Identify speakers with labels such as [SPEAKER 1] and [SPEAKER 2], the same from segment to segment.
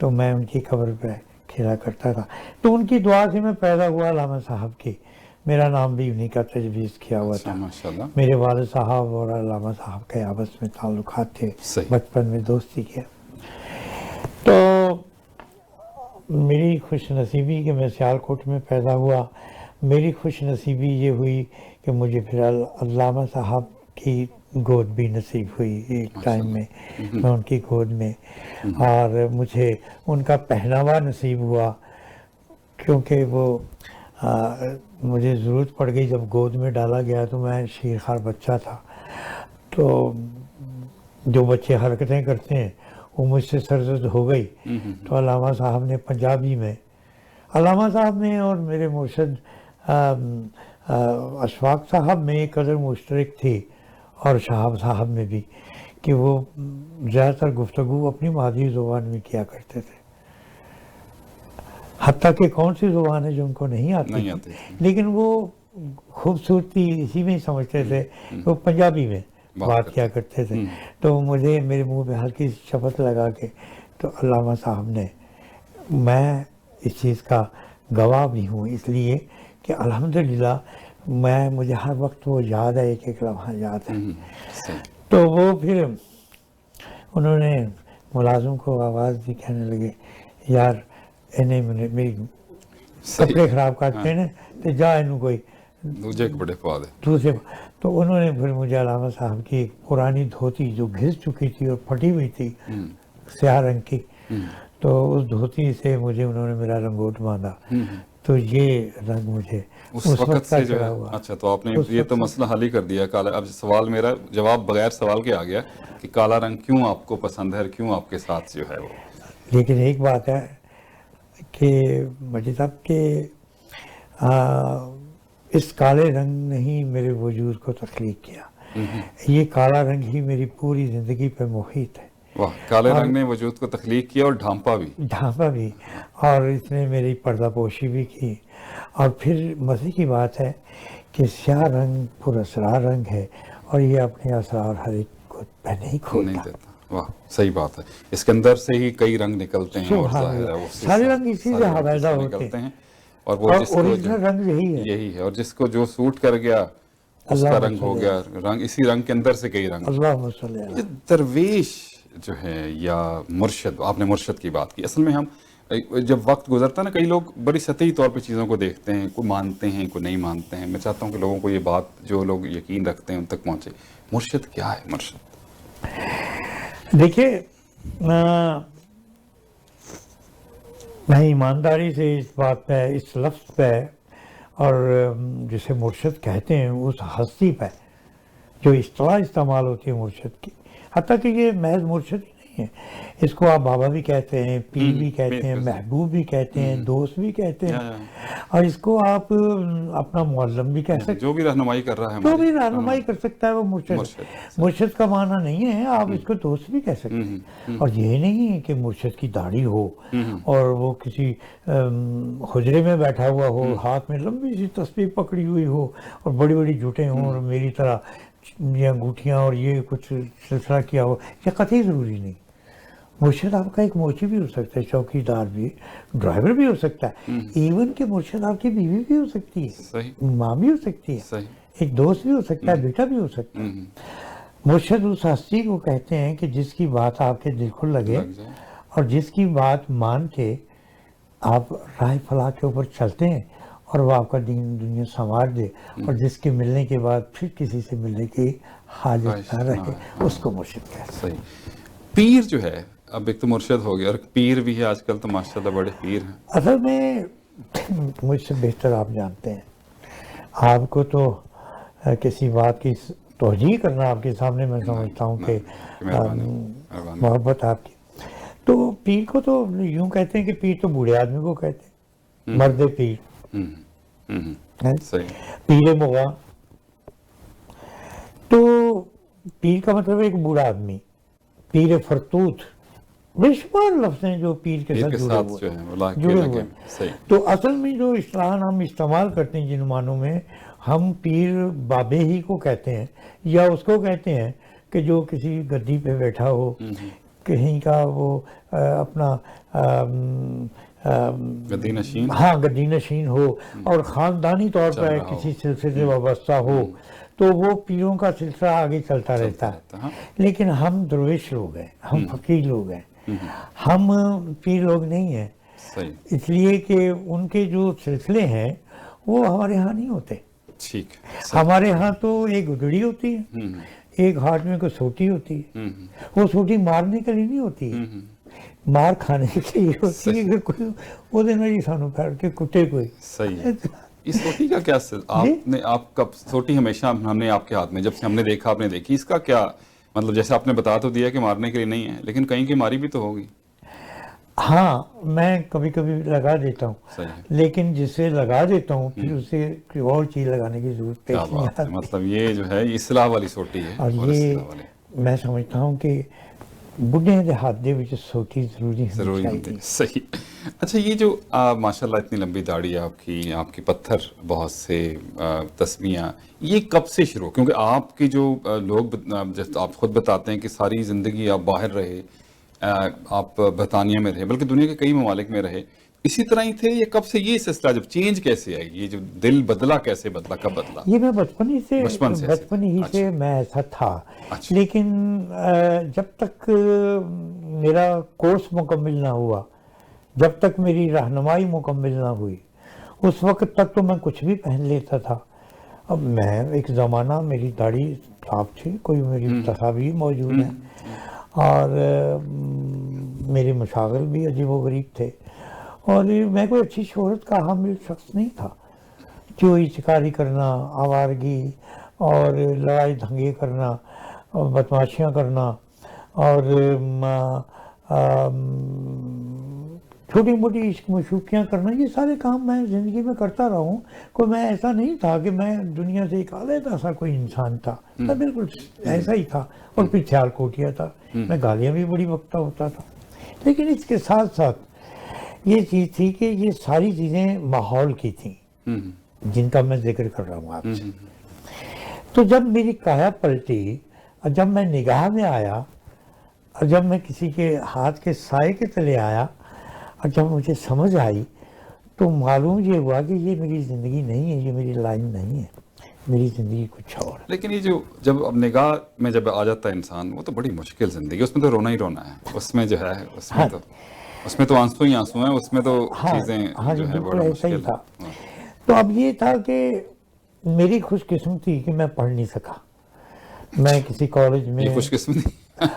[SPEAKER 1] تو میں ان کی قبر پہ کھیلا کرتا تھا. تو ان کی دعا سے میں پیدا ہوا. علامہ صاحب کی میرا نام بھی انہیں کا تجویز کیا ہوا تھا.
[SPEAKER 2] ماشاء اللہ.
[SPEAKER 1] میرے والد صاحب اور علامہ صاحب کے آپس میں تعلقات تھے,
[SPEAKER 2] صحیح.
[SPEAKER 1] بچپن میں دوستی کیا. تو میری خوش نصیبی کہ میں سیالکوٹ میں پیدا ہوا. میری خوش نصیبی یہ ہوئی کہ مجھے پھر علامہ صاحب کی گود بھی نصیب ہوئی ایک ٹائم میں. میں ان کی گود میں, اور مجھے ان کا پہناوا نصیب ہوا, کیونکہ وہ مجھے ضرورت پڑ گئی. جب گود میں ڈالا گیا تو میں شیرخوار بچہ تھا. تو جو بچے حرکتیں کرتے ہیں وہ مجھ سے سرزد ہو گئی. تو علامہ صاحب نے پنجابی میں, علامہ صاحب میں اور میرے مرشد اشفاق صاحب میں ایک قدر مشترک تھی, اور شہاب صاحب میں بھی, کہ وہ زیادہ تر گفتگو اپنی مادری زبان میں کیا کرتے تھے. حتیٰ کہ کون سی زبان ہے جو ان کو نہیں آتی, لیکن وہ خوبصورتی اسی میں سمجھتے تھے. وہ پنجابی میں بات کیا کرتے تھے. تو مجھے میرے منہ پہ ہلکی سی شفت لگا کے, تو علامہ صاحب نے, میں اس چیز کا گواہ بھی ہوں اس لیے کہ الحمدللہ مجھے ہر وقت وہ یاد ہے, ایک ایک لمحہ یاد ہے. تو وہ پھر انہوں نے ملازم کو آواز دی, کہنے لگے یار انہیں میری کپڑے خراب کرتے ہیں تو جا انہوں کوئی
[SPEAKER 2] دوسرے کپڑے پوا دے.
[SPEAKER 1] دوسرے. تو انہوں نے پھر مجھے علامہ صاحب کی ایک پرانی دھوتی جو گھس چکی تھی اور پھٹی ہوئی تھی سیاہ رنگ کی, تو اس دھوتی سے مجھے انہوں نے میرا رنگوٹ باندھا. تو یہ رنگ مجھے
[SPEAKER 2] اس وقت سے جو ہے. اچھا, تو آپ نے یہ تو مسئلہ حل ہی کر دیا. کالا, اب سوال میرا جواب بغیر سوال کے آ گیا کہ کالا رنگ کیوں آپ کو پسند ہے اور کیوں آپ کے ساتھ جو ہے وہ.
[SPEAKER 1] لیکن ایک بات ہے کہ مجید صاحب کہ اس کالے رنگ نے ہی میرے وجود کو تخلیق کیا. یہ کالا رنگ ہی میری پوری زندگی پہ محیط ہے.
[SPEAKER 2] واہ, کالے رنگ نے وجود کو تخلیق کیا اور ڈھانپا بھی,
[SPEAKER 1] اور اس نے میری پردہ پوشی بھی کی. اور پھر مزے کی بات ہے کہ سیاہ رنگ پر اسرار رنگ ہے, اور یہ اپنے اسرار ہر ایک کو نہیں کھولتا.
[SPEAKER 2] واہ, صحیح بات ہے. اس کے اندر سے ہی کئی رنگ نکلتے ہیں, اور ظاہر ہے وہ
[SPEAKER 1] سارے رنگ اسی سے پیدا ہوتے ہیں,
[SPEAKER 2] اور وہ جس کو
[SPEAKER 1] رنگ
[SPEAKER 2] یہی ہے, اور جس کو جو سوٹ کر گیا اس کا رنگ ہو گیا رنگ. اسی رنگ کے اندر سے کئی رنگ.
[SPEAKER 1] اللہم صلی اللہ.
[SPEAKER 2] درویش جو ہے یا مرشد, آپ نے مرشد کی بات کی. اصل میں ہم جب وقت گزرتا ہے نا, کئی لوگ بڑی سطحی طور پہ چیزوں کو دیکھتے ہیں, کوئی مانتے ہیں کوئی نہیں مانتے ہیں. میں چاہتا ہوں کہ لوگوں کو یہ بات, جو لوگ یقین رکھتے ہیں ان تک پہنچے. مرشد کیا ہے؟ مرشد
[SPEAKER 1] دیکھیے, میں ایمانداری سے اس بات پہ, اس لفظ پہ, اور جسے مرشد کہتے ہیں اس ہستی پہ جو اصطلاح استعمال ہوتی ہے مرشد کی, حتیٰ کہ یہ محض مرشد ہی نہیں ہے, اس کو آپ بابا بھی کہتے ہیں, پیر بھی کہتے ہیں, محبوب بھی کہتے ہیں, دوست بھی کہتے ہیں, اور اس کو آپ اپنا معلم بھی کہہ سکتے ہیں.
[SPEAKER 2] جو بھی رہنمائی کر رہا ہے,
[SPEAKER 1] جو بھی رہنمائی کر سکتا ہے وہ مرشد. مرشد کا معنی نہیں ہے, آپ اس کو دوست بھی کہہ سکتے ہیں. اور یہ نہیں ہے کہ مرشد کی داڑھی ہو اور وہ کسی حجرے میں بیٹھا ہوا ہو, ہاتھ میں لمبی سی تسبیح پکڑی ہوئی ہو اور بڑی بڑی جوٹیں ہوں, اور میری طرح یہ انگوٹھیاں اور یہ کچھ سلسلہ کیا ہو. یہ قطعی ضروری نہیں. مرشد آپ کا ایک موچی بھی ہو سکتا ہے, چوکی دار بھی, ڈرائیور بھی ہو سکتا ہے, ایون کہ مرشد آپ کی بیوی بھی ہو سکتی ہے, ماں بھی ہو سکتی ہے, ایک دوست بھی ہو سکتا ہے, بیٹا بھی ہو سکتا ہے. مرشد اس ہستی کو کہتے ہیں کہ جس کی بات آپ کے دل کو لگے اور جس کی بات مان کے آپ راہ فلاح کے اوپر چلتے ہیں اور وہ آپ کا دین دنیا سنوار دے, اور جس کے ملنے کے بعد پھر کسی سے ملنے کی حاجت نہ رہے, اس کو مرشد کہتے ہیں.
[SPEAKER 2] پیر جو ہے, اب ایک تو مرشد ہو گیا, اور پیر بھی ہے آج کل تو ماشاءاللہ بڑے پیر ہیں.
[SPEAKER 1] اصل میں مجھ سے بہتر آپ جانتے ہیں, آپ کو تو کسی بات کی توجیہ کرنا آپ کے سامنے میں سمجھتا ہوں کہ محبت آپ کی. تو پیر کو تو یوں کہتے ہیں کہ پیر تو بوڑھے آدمی کو کہتے ہیں, مرد پیر, پیر مغاں. تو پیر کا مطلب ایک بوڑھا آدمی, پیر فرتوت, بے شمار لفظ ہیں جو پیر کے ساتھ جڑے ہوئے ہیں. تو اصل میں جو اصطلاح ہم استعمال کرتے ہیں جن معنوں میں, ہم پیر بابے ہی کو کہتے ہیں, یا اس کو کہتے ہیں کہ جو کسی گدی پہ بیٹھا ہو, کہیں کا وہ اپنا
[SPEAKER 2] گدی نشین
[SPEAKER 1] ہاں گدی نشین ہو اور خاندانی طور
[SPEAKER 2] چل
[SPEAKER 1] پر
[SPEAKER 2] رہا ہو،
[SPEAKER 1] کسی سلسلے سے وابستہ ہو تو وہ پیروں کا سلسلہ آگے چلتا رہتا ہے.
[SPEAKER 2] ہاں.
[SPEAKER 1] لیکن ہم درویش لوگ ہیں، ہم فقیر لوگ ہیں، ہم پیر لوگ نہیں ہیں،
[SPEAKER 2] صحیح،
[SPEAKER 1] اس لیے کہ ان کے جو سلسلے ہیں وہ ہمارے ہاں نہیں ہوتے.
[SPEAKER 2] ٹھیک.
[SPEAKER 1] ہمارے ہاں تو ایک گدڑی ہوتی ہے، ایک ہاتھ میں کوئی سوٹی ہوتی ہے. وہ سوٹی مارنے کے لیے نہیں ہوتی ہے، مار کھانے کے لیے ہوتی ہے کہ کوئی وہ دینا جی سانو پھیڑ کے کٹے کوئی.
[SPEAKER 2] صحیح ہے. اس سوٹی کا کیا آپ کا سوٹی ہمیشہ ہم نے آپ کے ہاتھ میں جب سے ہم نے دیکھا آپ نے دیکھی، اس کا کیا مطلب؟ جیسے آپ نے بتا تو دیا کہ مارنے کے لیے نہیں ہے، لیکن کہیں کی ماری بھی تو ہوگی.
[SPEAKER 1] ہاں میں کبھی کبھی لگا دیتا ہوں،
[SPEAKER 2] صحیح ہے.
[SPEAKER 1] لیکن جسے لگا دیتا ہوں پھر اسے کوئی اور چیز لگانے کی ضرورت
[SPEAKER 2] کیا
[SPEAKER 1] پیش نہیں
[SPEAKER 2] بات ہے،
[SPEAKER 1] آتی.
[SPEAKER 2] مطلب یہ جو ہے اصلاح والی سوٹی ہے
[SPEAKER 1] اور
[SPEAKER 2] اور
[SPEAKER 1] یہ
[SPEAKER 2] اصلاح والی
[SPEAKER 1] میں سمجھتا ہوں کہ بڈھے دیہات دے وچ سوٹی ضروری ہونی
[SPEAKER 2] ضروری ہوتی
[SPEAKER 1] چاہیے.
[SPEAKER 2] ہے. صحیح. اچھا، یہ جو ماشاءاللہ اتنی لمبی داڑھی ہے آپ کی پتھر بہت سے تسمیاں، یہ کب سے شروع؟ کیونکہ آپ کی جو لوگ جیسے آپ خود بتاتے ہیں کہ ساری زندگی آپ باہر رہے، آپ برطانیہ میں رہے، بلکہ دنیا کے کئی ممالک میں رہے، اسی طرح ہی تھے؟ یہ کب سے یہ سلسلہ جب چینج کیسے آئی؟ یہ جو دل بدلا کیسے بدلا، کب بدلا؟
[SPEAKER 1] یہ میں بچپن ہی
[SPEAKER 2] ایسے
[SPEAKER 1] سے میں ایسا تھا.
[SPEAKER 2] اچھا.
[SPEAKER 1] لیکن جب تک میرا کورس مکمل نہ ہوا، جب تک میری رہنمائی مکمل نہ ہوئی، اس وقت تک تو میں کچھ بھی پہن لیتا تھا. اب میں ایک زمانہ میری داڑھی صاف تھی، کوئی میری تصاویر موجود ہیں، اور میرے مشاغل بھی عجیب و غریب تھے، اور میں کوئی اچھی شہرت کا حامل شخص نہیں تھا. چوری چکاری کرنا، آوارگی اور لڑائی دھنگے کرنا اور بدماشیاں کرنا اور چھوٹی موٹی عشق مشوقیاں کرنا، یہ سارے کام میں زندگی میں کرتا رہا ہوں. کوئی میں ایسا نہیں تھا کہ میں دنیا سے ایک علیحدہ سا کوئی انسان تھا، میں بالکل ایسا ہی تھا. اور پھر خیال کوٹیا تھا، میں گالیاں بھی بڑی بکتا ہوتا تھا. لیکن اس کے ساتھ ساتھ یہ چیز تھی کہ یہ ساری چیزیں ماحول کی تھیں جن کا میں ذکر کر رہا ہوں آپ سے. تو جب میری کایا پلٹی اور جب میں نگاہ میں آیا اور جب میں کسی کے ہاتھ کے سائے کے تلے آیا اور جب مجھے سمجھ آئی تو معلوم یہ ہوا کہ یہ میری زندگی نہیں ہے، یہ میری لائن نہیں ہے، میری زندگی کچھ اور.
[SPEAKER 2] لیکن یہ جو جب اب نگاہ میں جب آ جاتا ہے انسان، وہ تو بڑی مشکل زندگی، اس میں تو رونا ہی رونا ہے، اس میں جو ہے اس میں تو آنسو ہی آنسو ہیں، اس میں تو چیزیں جو ہے بڑا مشکل
[SPEAKER 1] تھا. تو اب یہ تھا کہ میری خوش قسمتی کہ میں پڑھ نہیں سکا. میں کسی کالج میں،
[SPEAKER 2] یہ خوش قسمتی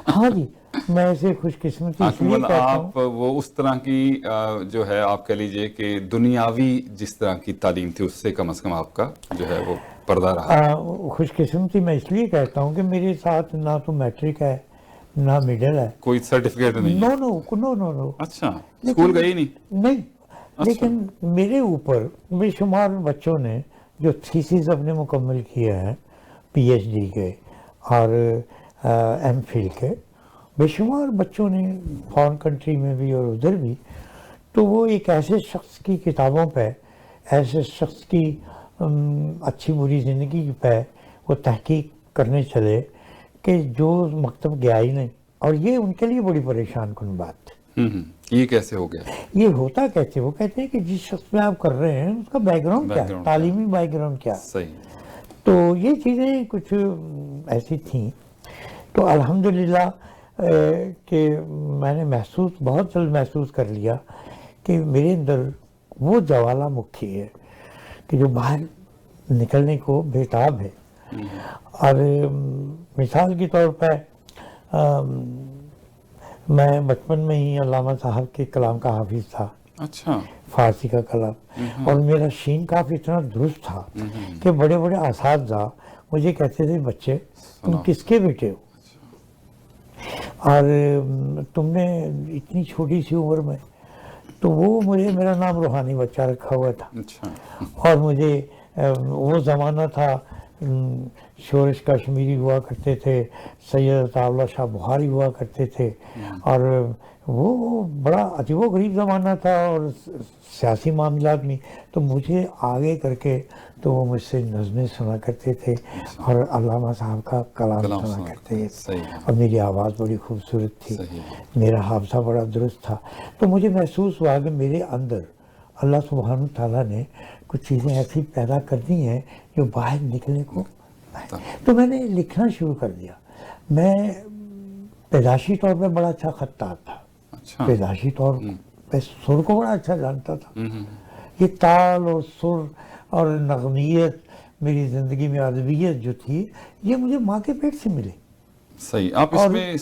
[SPEAKER 1] ہاں جی، میں ایسے خوش قسمتی اس لیے کہتا ہوں.
[SPEAKER 2] آپ وہ اس طرح کی جو ہے آپ کہہ لیجئے کہ دنیاوی جس طرح کی تعلیم تھی، اس سے کم از کم آپ کا جو ہے وہ پردہ رہا.
[SPEAKER 1] خوش قسمتی میں اس لیے کہتا ہوں کہ میرے ساتھ نہ تو میٹرک ہے نہ مڈل ہے،
[SPEAKER 2] کوئی سرٹیفکیٹ نہیں ہے.
[SPEAKER 1] نو.
[SPEAKER 2] اچھا، اسکول گئے ہی نہیں؟
[SPEAKER 1] لیکن میرے اوپر بے شمار بچوں نے جو تھیسز اپنے مکمل کیے ہیں، پی ایچ ڈی کے اور ایم فل کے، بے شمار بچوں نے فارن کنٹری میں بھی اور ادھر بھی. تو وہ ایک ایسے شخص کی کتابوں پہ، ایسے شخص کی اچھی بری زندگی پہ وہ تحقیق کرنے چلے کہ جو مکتب گیا ہی نہیں. اور یہ ان کے لیے بڑی پریشان کن بات تھی.
[SPEAKER 2] یہ کیسے ہو گیا؟
[SPEAKER 1] یہ ہوتا کیسے؟ وہ کہتے ہیں کہ جس شخص میں آپ کر رہے ہیں اس کا بیک گراؤنڈ کیا ہے، تعلیمی بیک گراؤنڈ کیا ہے.
[SPEAKER 2] صحیح.
[SPEAKER 1] تو یہ چیزیں کچھ ایسی تھیں. تو الحمدللہ کہ میں نے بہت جلد محسوس کر لیا کہ میرے اندر وہ جوالا مکھی ہے کہ جو باہر نکلنے کو بےتاب ہے. اور مثال کے طور پہ میں بچپن میں ہی علامہ صاحب کے کلام کا حافظ تھا.
[SPEAKER 2] اچھا.
[SPEAKER 1] فارسی کا کلام، اور میرا شین کافی اتنا درست تھا کہ بڑے بڑے اساتذہ مجھے کہتے تھے بچے تم کس کے بیٹے ہو، اور تم نے اتنی چھوٹی سی عمر میں. تو وہ میرا نام روحانی بچہ رکھا ہوا تھا. اور مجھے وہ زمانہ تھا شورش کشمیری ہوا کرتے تھے، سید عطا اللہ شاہ بخاری ہوا کرتے تھے، اور وہ بڑا عجیب و غریب زمانہ تھا اور سیاسی معاملات میں، تو مجھے آگے کر کے تو وہ مجھ سے نظمیں سنا کرتے تھے اور علامہ صاحب کا کلام سنا کرتے تھے، اور میری آواز بڑی خوبصورت تھی، میرا حافظہ بڑا درست تھا، تو مجھے محسوس ہوا کہ میرے اندر اللہ سبحانہ تعالیٰ نے کچھ چیزیں ایسی پیدا کر دی ہیں جو باہر نکلنے کو، تو میں نے لکھنا شروع کر دیا۔ میں پیدائشی طور پہ بڑا اچھا خطاط تھا، پیدائشی طور پہ سر کو بڑا اچھا جانتا تھا، یہ تال اور سر اور نغمیت میری زندگی میں ادبیت جو تھی یہ مجھے ماں کے پیٹ سے ملے۔
[SPEAKER 2] صحیح۔ آپ اس میں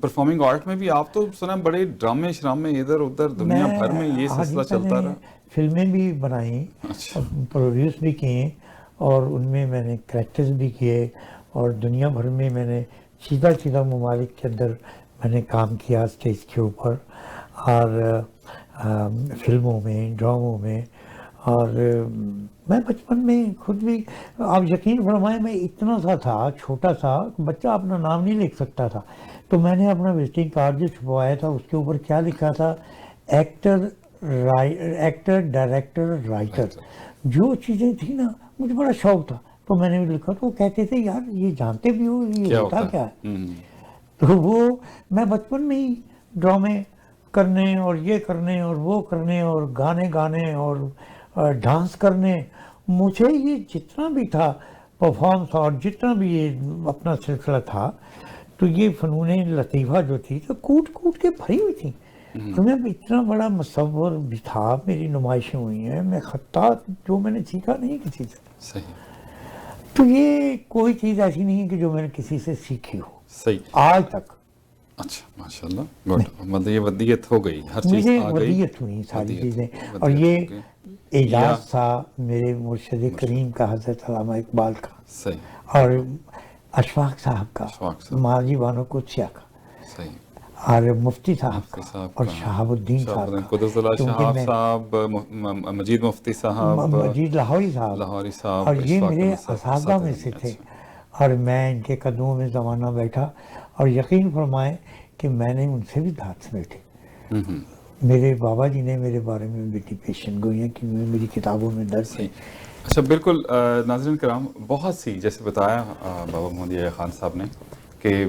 [SPEAKER 2] پرفارمنگ آرٹ میں بھی آپ تو سنا بڑے ڈرامے شرامے ادھر ادھر دنیا بھر میں یہ سلسلہ چلتا رہا۔
[SPEAKER 1] فلمیں بھی بنائیں، پروڈیوس بھی کیے، اور ان میں میں نے کریکٹرز بھی کیے، اور دنیا بھر میں میں نے سیدھا ممالک کے اندر میں نے کام کیا اسٹیج کے اوپر، اور فلموں میں، ڈراموں میں، اور میں بچپن میں خود بھی، آپ یقین فرمائیں میں اتنا سا تھا، چھوٹا سا بچہ اپنا نام نہیں لکھ سکتا تھا، تو میں نے اپنا وزٹنگ کارڈ جو چھپوایا تھا اس کے اوپر کیا لکھا تھا، ایکٹر ڈائریکٹر رائٹر، جو چیزیں تھیں نا مجھے بڑا شوق تھا، تو میں نے بھی لکھا، تو وہ کہتے تھے یار یہ جانتے بھی ہو یہ ہوتا کیا ہے، تو وہ میں بچپن میں ہی ڈرامے کرنے اور یہ کرنے اور وہ کرنے اور گانے اور ڈانس کرنے، مجھے یہ جتنا بھی تھا پرفارمنس اور جتنا بھی یہ اپنا سلسلہ تھا، تو یہ فنون لطیفہ جو تھی تو کوٹ کے بھری ہوئی تھی، تو میں اتنا بڑا مصور بھی تھا، میری نمائشیں ہوئی ہیں، میں خطاط جو میں نے سیکھا نہیں کسی سے،
[SPEAKER 2] صحیح،
[SPEAKER 1] تو یہ کوئی چیز ایسی نہیں ہے کہ جو میں نے کسی سے سیکھی ہو
[SPEAKER 2] صحیح
[SPEAKER 1] آج تک۔
[SPEAKER 2] اچھا ماشاءاللہ، گڈ، مطلب یہ ودیت ہو گئی، ہر چیز
[SPEAKER 1] مجھے
[SPEAKER 2] آ گئی،
[SPEAKER 1] ودیت ہوئی ساری چیزیں، اور یہ اعجاز تھا میرے مرشد کریم کا، حضرت علامہ اقبال کا،
[SPEAKER 2] صحیح،
[SPEAKER 1] اور اشفاق صاحب کا، ماضی بانو قدسیہ کا،
[SPEAKER 2] صحیح،
[SPEAKER 1] اور مفتی صاحب کا، اور شہاب الدین صاحب کا،
[SPEAKER 2] قدس اللہ شہاب صاحب، مجید مفتی صاحب،
[SPEAKER 1] مجید لاہوری صاحب، اور یہ میرے اساتذہ میں سے تھے، اور میں ان کے قدموں میں زمانہ بیٹھا، اور یقین فرمائیں کہ میں نے ان سے بھی دھات سے بیٹھے، میرے بابا جی نے میرے بارے میں بیٹی پیشن گوئیاں کی ہوئی میری کتابوں میں درج ہے۔
[SPEAKER 2] اچھا بالکل، ناظرین کرام، بہت سی جیسے بتایا بابا محمد یحییٰ خان صاحب نے کہ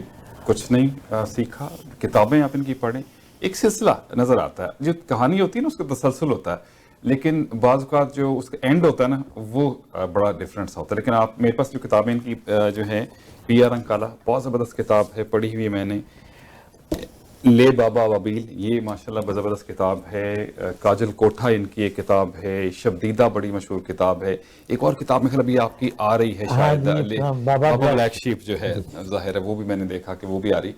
[SPEAKER 2] کچھ نہیں سیکھا، کتابیں آپ ان کی پڑھیں، ایک سلسلہ نظر آتا ہے، جو کہانی ہوتی ہے نا اس کا تسلسل ہوتا ہے، لیکن بعض اوقات جو اس کا اینڈ ہوتا ہے نا وہ بڑا ڈفرینٹ سا ہوتا ہے، لیکن آپ میرے پاس جو کتابیں ان کی جو ہے پیا رنگ کالا، بہت زبردست کتاب ہے، پڑھی ہوئی ہے میں نے، لے بابا وبیل، یہ ماشاءاللہ زبردست کتاب ہے، کاجل کوٹھا ان کی ایک کتاب ہے، شبدیدہ بڑی مشہور کتاب ہے، ایک اور کتاب میں خیال ابھی آپ کی آ رہی ہے شاید، بابا بلیک شیپ جو ہے ظاہر ہے، وہ بھی میں نے دیکھا کہ وہ بھی آ رہی،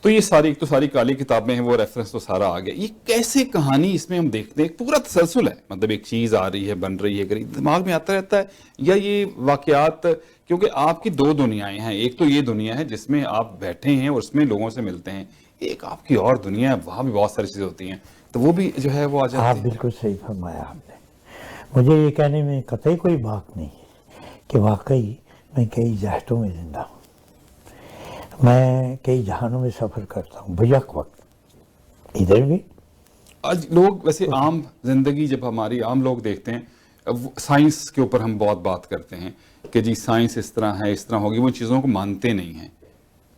[SPEAKER 2] تو یہ ساری کالی کتابیں ہیں، وہ ریفرنس تو سارا آ گیا، یہ کیسے کہانی اس میں ہم دیکھتے ہیں، ایک پورا تسلسل ہے، مطلب ایک چیز آ رہی ہے، بن رہی ہے، دماغ میں آتا رہتا ہے، یا یہ واقعات، کیونکہ آپ کی دو دنیایں ہیں، ایک تو یہ دنیا ہے جس میں آپ بیٹھے ہیں اور اس میں لوگوں سے ملتے ہیں، ایک آپ کی اور دنیا ہے، وہاں بھی بہت ساری چیزیں ہوتی ہیں، تو وہ بھی جو ہے وہ آ جاتی ہے۔
[SPEAKER 1] آپ بالکل صحیح فرمایا آپ نے، مجھے یہ کہنے میں قطعی کوئی بات نہیں کہ واقعی میں کئی جہتوں میں زندہ ہوں، میں کئی جہانوں میں سفر کرتا ہوں بیک وقت، ادھر بھی۔
[SPEAKER 2] آج لوگ ویسے عام زندگی جب ہماری عام لوگ دیکھتے ہیں، سائنس کے اوپر ہم بہت بات کرتے ہیں کہ جی سائنس اس طرح ہے، اس طرح ہوگی، وہ چیزوں کو مانتے نہیں ہیں،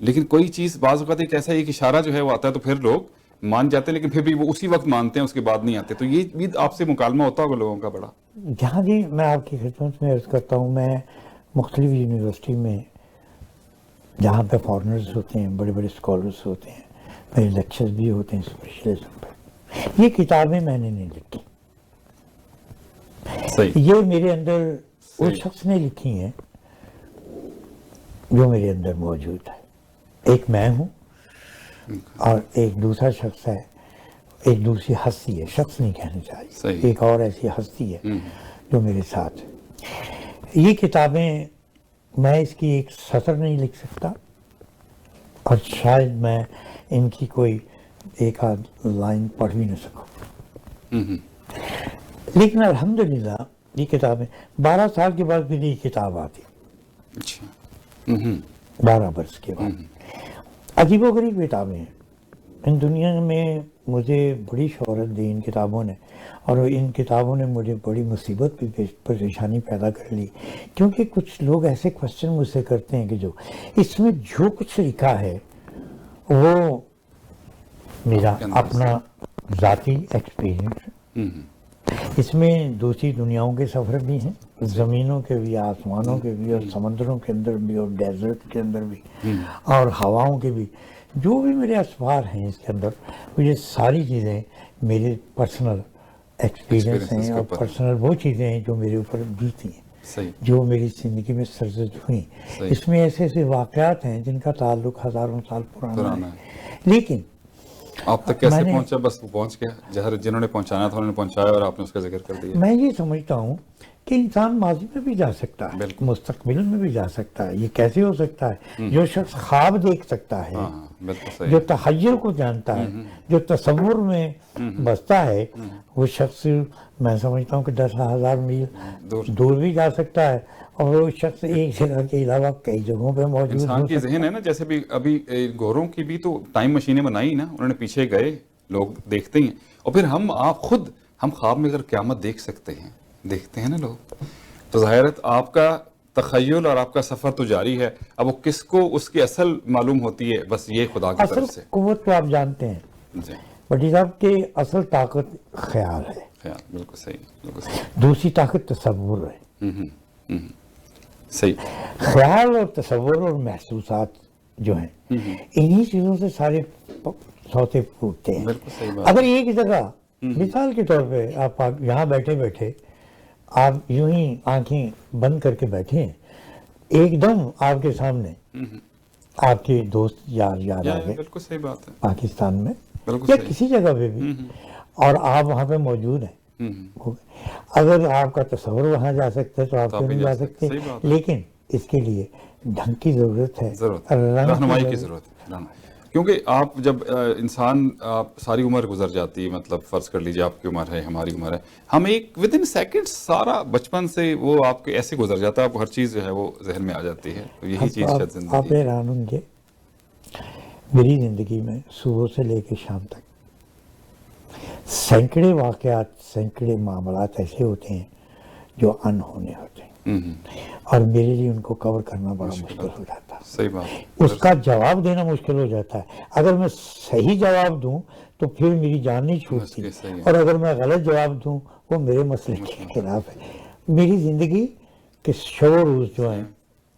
[SPEAKER 2] لیکن کوئی چیز بعض اوقات ایک ایسا ایک اشارہ جو ہے وہ آتا ہے تو پھر لوگ مان جاتے ہیں، لیکن پھر بھی وہ اسی وقت مانتے ہیں، اس کے بعد نہیں آتے، تو یہ بھی آپ سے مکالمہ ہوتا ہوگا لوگوں کا بڑا۔
[SPEAKER 1] جہاں جی میں آپ کی خدمت میں عرض کرتا ہوں، میں مختلف یونیورسٹی میں جہاں پہ فارنرز ہوتے ہیں، بڑے بڑے اسکالرز ہوتے ہیں، میرے لیکچرز بھی ہوتے ہیں اسپیشلزم پہ، یہ کتابیں میں نے نہیں لکھی، یہ میرے اندر اس شخص نے لکھی ہیں جو میرے اندر موجود ہے، ایک میں ہوں اور ایک دوسرا شخص ہے، ایک دوسری ہستی ہے، شخص نہیں کہنا چاہیے، ایک اور ایسی ہستی ہے جو میرے ساتھ ہے۔ یہ کتابیں میں اس کی ایک سطر نہیں لکھ سکتا، اور شاید میں ان کی کوئی ایک آدھ لائن پڑھ بھی نہ سکوں، لیکن الحمدللہ یہ کتابیں 12 سال کے بعد میری یہ کتاب آتی، 12 برس کے بعد، عجیب و غریب کتابیں ہیں، ان دنیا میں مجھے بڑی شہرت دی ان کتابوں نے، اور ان کتابوں نے مجھے بڑی مصیبت بھی پریشانی پیدا کر لی، کیونکہ کچھ لوگ ایسے کوشچن مجھ سے کرتے ہیں کہ جو اس میں جو کچھ لکھا ہے وہ میرا اپنا ذاتی ایکسپیرینس ہے، اس میں دوسری دنیاؤں کے سفر بھی ہیں، زمینوں کے بھی، آسمانوں کے بھی، اور سمندروں کے اندر بھی، اور ڈیزرٹ کے اندر بھی، اور ہواؤں کے بھی، جو بھی میرے اسفار ہیں اس کے اندر، یہ ساری چیزیں میرے پرسنل ایکسپیرینس ہیں، اور پرسنل وہ چیزیں ہیں جو میرے اوپر بیتی ہیں،
[SPEAKER 2] صحیح،
[SPEAKER 1] جو میری زندگی میں سرزد ہوئیں۔ اس میں ایسے ایسے واقعات ہیں جن کا تعلق ہزاروں سال پرانا ہے، لیکن
[SPEAKER 2] آپ تک کیسے پہنچا؟ بس وہ پہنچ گیا، جنہوں نے پہنچانا تھا انہوں نے پہنچایا اور آپ نے اس کا ذکر کر دیا۔
[SPEAKER 1] میں یہ سمجھتا ہوں کہ انسان ماضی میں بھی جا سکتا ہے، مستقبل میں بھی جا سکتا ہے۔ یہ کیسے ہو سکتا ہے؟ جو شخص خواب دیکھ سکتا ہے، جو تخیل کو جانتا ہے، جو تصور میں بستا ہے، وہ شخص میں سمجھتا ہوں کہ 10,000 میل دور بھی جا سکتا ہے، اور وہ شخص ایک جگہ کے علاوہ کئی جگہوں پہ موجود ہو سکتا ہے۔
[SPEAKER 2] انسان کی ذہن ہے نا، جیسے بھی ابھی گوروں کی بھی تو ٹائم مشینیں بنائی نا، انہوں نے پیچھے گئے، لوگ دیکھتے ہیں، اور پھر آپ خود ہم خواب میں اگر قیامت دیکھ سکتے ہیں، دیکھتے ہیں نا لوگ، تو ظاہرت آپ کا تخیل اور آپ کا سفر تو جاری ہے۔ اب وہ کس کو اس کی اصل معلوم ہوتی ہے؟ بس یہ خدا کی طرف سے۔
[SPEAKER 1] اصل قوت تو آپ جانتے ہیں
[SPEAKER 2] جی
[SPEAKER 1] بٹی صاحب کہ اصل طاقت خیال ہے،
[SPEAKER 2] خیال، بالکل صحیح، بالکل صحیح،
[SPEAKER 1] دوسری طاقت تصور ہے۔
[SPEAKER 2] صحیح،
[SPEAKER 1] خیال اور تصور اور محسوسات جو ہیں، انہی چیزوں سے سارے سوتے پھوٹتے ہیں۔
[SPEAKER 2] بالکل صحیح بات۔
[SPEAKER 1] اگر ایک جگہ مثال کے طور پہ آپ یہاں بیٹھے بیٹھے آپ یوں ہی آنکھیں بند کر کے بیٹھے ہیں، ایک دم آپ کے سامنے آپ کے دوست یار آ گئے،
[SPEAKER 2] بالکل صحیح بات ہے،
[SPEAKER 1] پاکستان میں
[SPEAKER 2] بالکل
[SPEAKER 1] یا
[SPEAKER 2] صحیح،
[SPEAKER 1] کسی جگہ پہ بھی، اور آپ وہاں پہ موجود ہیں، اگر آپ کا تصور وہاں جا سکتا ہے تو آپ کیوں نہیں جا سکتے؟ لیکن اس کے لیے ڈھنگ کی ضرورت ہے،
[SPEAKER 2] رہنمائی کی ضرورت ہے، کیونکہ آپ جب انسان ساری عمر گزر جاتی ہے، مطلب فرض کر لیجیے آپ کی عمر ہے، ہماری عمر ہے، ہم ایک ود ان سیکنڈ سارا بچپن سے وہ آپ کے ایسے گزر جاتا ہے، آپ کو ہر چیز جو ہے وہ ذہن میں آ جاتی ہے، تو یہی چیز شاید زندگی۔
[SPEAKER 1] آپ حیران ہوں گے، میری زندگی میں صبح سے لے کے شام تک سینکڑے واقعات، سینکڑے معاملات ایسے ہوتے ہیں جو انہونے ہوتے ہیں، اور میرے لیے ان کو کور کرنا بڑا مشکل ہو جاتا ہے،
[SPEAKER 2] صحیح بات،
[SPEAKER 1] اس کا جواب دینا مشکل ہو جاتا ہے۔ اگر میں صحیح جواب دوں تو پھر میری جان نہیں چھوٹتی، اور اگر میں غلط جواب دوں وہ میرے مسئلے کے خلاف ہے۔ میری زندگی کے شعور جو ہیں،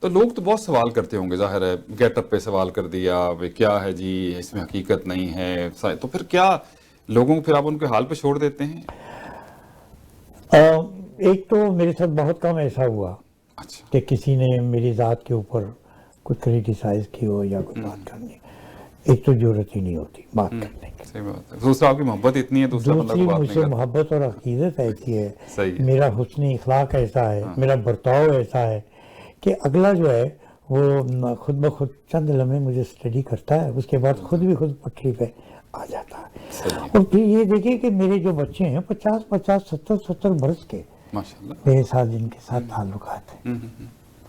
[SPEAKER 2] تو لوگ تو بہت سوال کرتے ہوں گے، ظاہر ہے گیٹ اپ پہ سوال کر دیا، کیا ہے جی اس میں حقیقت نہیں ہے، تو پھر کیا لوگوں کو، پھر آپ ان کے حال پہ چھوڑ دیتے ہیں؟
[SPEAKER 1] ایک تو میرے ساتھ بہت کم ایسا ہوا کہ کسی نے میری ذات کے اوپر کچھ کریٹیسائز کی ہو یا کوئی بات کرنی، ایک تو ضرورت ہی نہیں ہوتی بات کرنے کی۔
[SPEAKER 2] صحیح بات ہے، دوسرا آپ کی محبت اتنی ہے، دوسری
[SPEAKER 1] مجھ سے محبت اور عقیدت ایسی ہے، میرا حسن اخلاق ایسا ہے، میرا برتاؤ ایسا ہے کہ اگلا جو ہے وہ خود بخود چند لمحے مجھے اسٹڈی کرتا ہے، اس کے بعد خود بھی خود پٹری پہ آ جاتا ہے۔ اور پھر یہ دیکھیں کہ میرے جو بچے ہیں 50 70 برس کے، میرے ساتھ جن کے ساتھ تعلقات ہیں،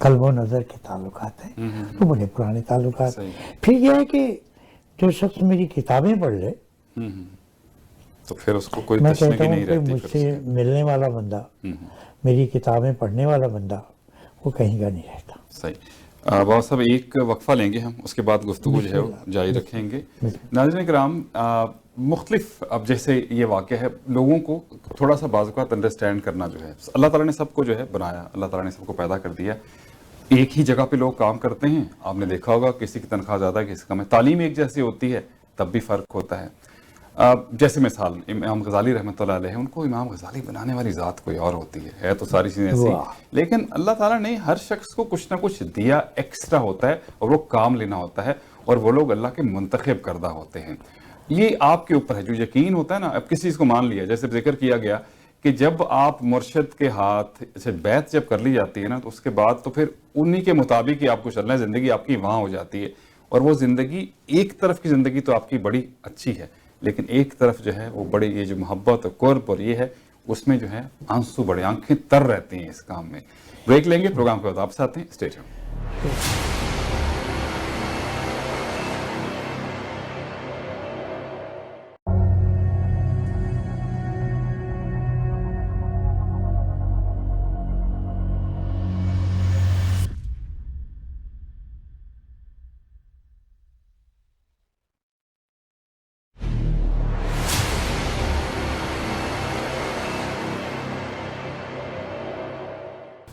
[SPEAKER 1] قلب و نظر کے تعلقات ہیں، تو بڑے پرانے تعلقات۔ پھر یہ ہے کہ جو شخص میری کتابیں پڑھ لے،
[SPEAKER 2] تو پھر اس کو کوئی
[SPEAKER 1] میں
[SPEAKER 2] تشنگی
[SPEAKER 1] کہتا ہوں
[SPEAKER 2] نہیں
[SPEAKER 1] کہ
[SPEAKER 2] رہتی،
[SPEAKER 1] مجھ سے ملنے والا بندہ، میری کتابیں پڑھنے والا بندہ، وہ کہیں کا نہیں رہتا۔
[SPEAKER 2] صحیح۔ بابا صاحب ایک وقفہ لیں گے ہم، اس کے بعد گفتگو جو ہے وہ جاری رکھیں گے۔ ناظرین کرام، مختلف اب جیسے یہ واقعہ ہے، لوگوں کو تھوڑا سا بعض اوقات انڈرسٹینڈ کرنا جو ہے، اللہ تعالیٰ نے سب کو جو ہے بنایا، اللہ تعالیٰ نے سب کو پیدا کر دیا، ایک ہی جگہ پہ لوگ کام کرتے ہیں، آپ نے دیکھا ہوگا کسی کی تنخواہ زیادہ ہے، کسی کم ہے، تعلیم ایک جیسی ہوتی ہے تب بھی فرق ہوتا ہے۔ جیسے مثال امام غزالی رحمۃ اللہ علیہ، ان کو امام غزالی بنانے والی ذات کوئی اور ہوتی ہے تو ساری چیزیں ایسی، لیکن اللہ تعالیٰ نے ہر شخص کو کچھ نہ کچھ دیا، ایکسٹرا ہوتا ہے، اور وہ کام لینا ہوتا ہے، اور وہ لوگ اللہ کے منتخب کردہ ہوتے ہیں۔ یہ آپ کے اوپر ہے، جو یقین ہوتا ہے نا، اب کسی چیز کو مان لیا، جیسے ذکر کیا گیا کہ جب آپ مرشد کے ہاتھ سے بیعت جب کر لی جاتی ہے نا، تو اس کے بعد تو پھر انہی کے مطابق ہی آپ کو چلنا ہے، زندگی آپ کی وہاں ہو جاتی ہے، اور وہ زندگی، ایک طرف کی زندگی تو آپ کی بڑی اچھی ہے، لیکن ایک طرف جو ہے وہ بڑی، یہ جو محبت اور قرب اور یہ ہے، اس میں جو ہے آنسو بڑے، آنکھیں تر رہتی ہیں اس کام میں۔ بریک لیں گے، پروگرام کے بعد آپ سے آتے ہیں، اسٹے ٹیونڈ۔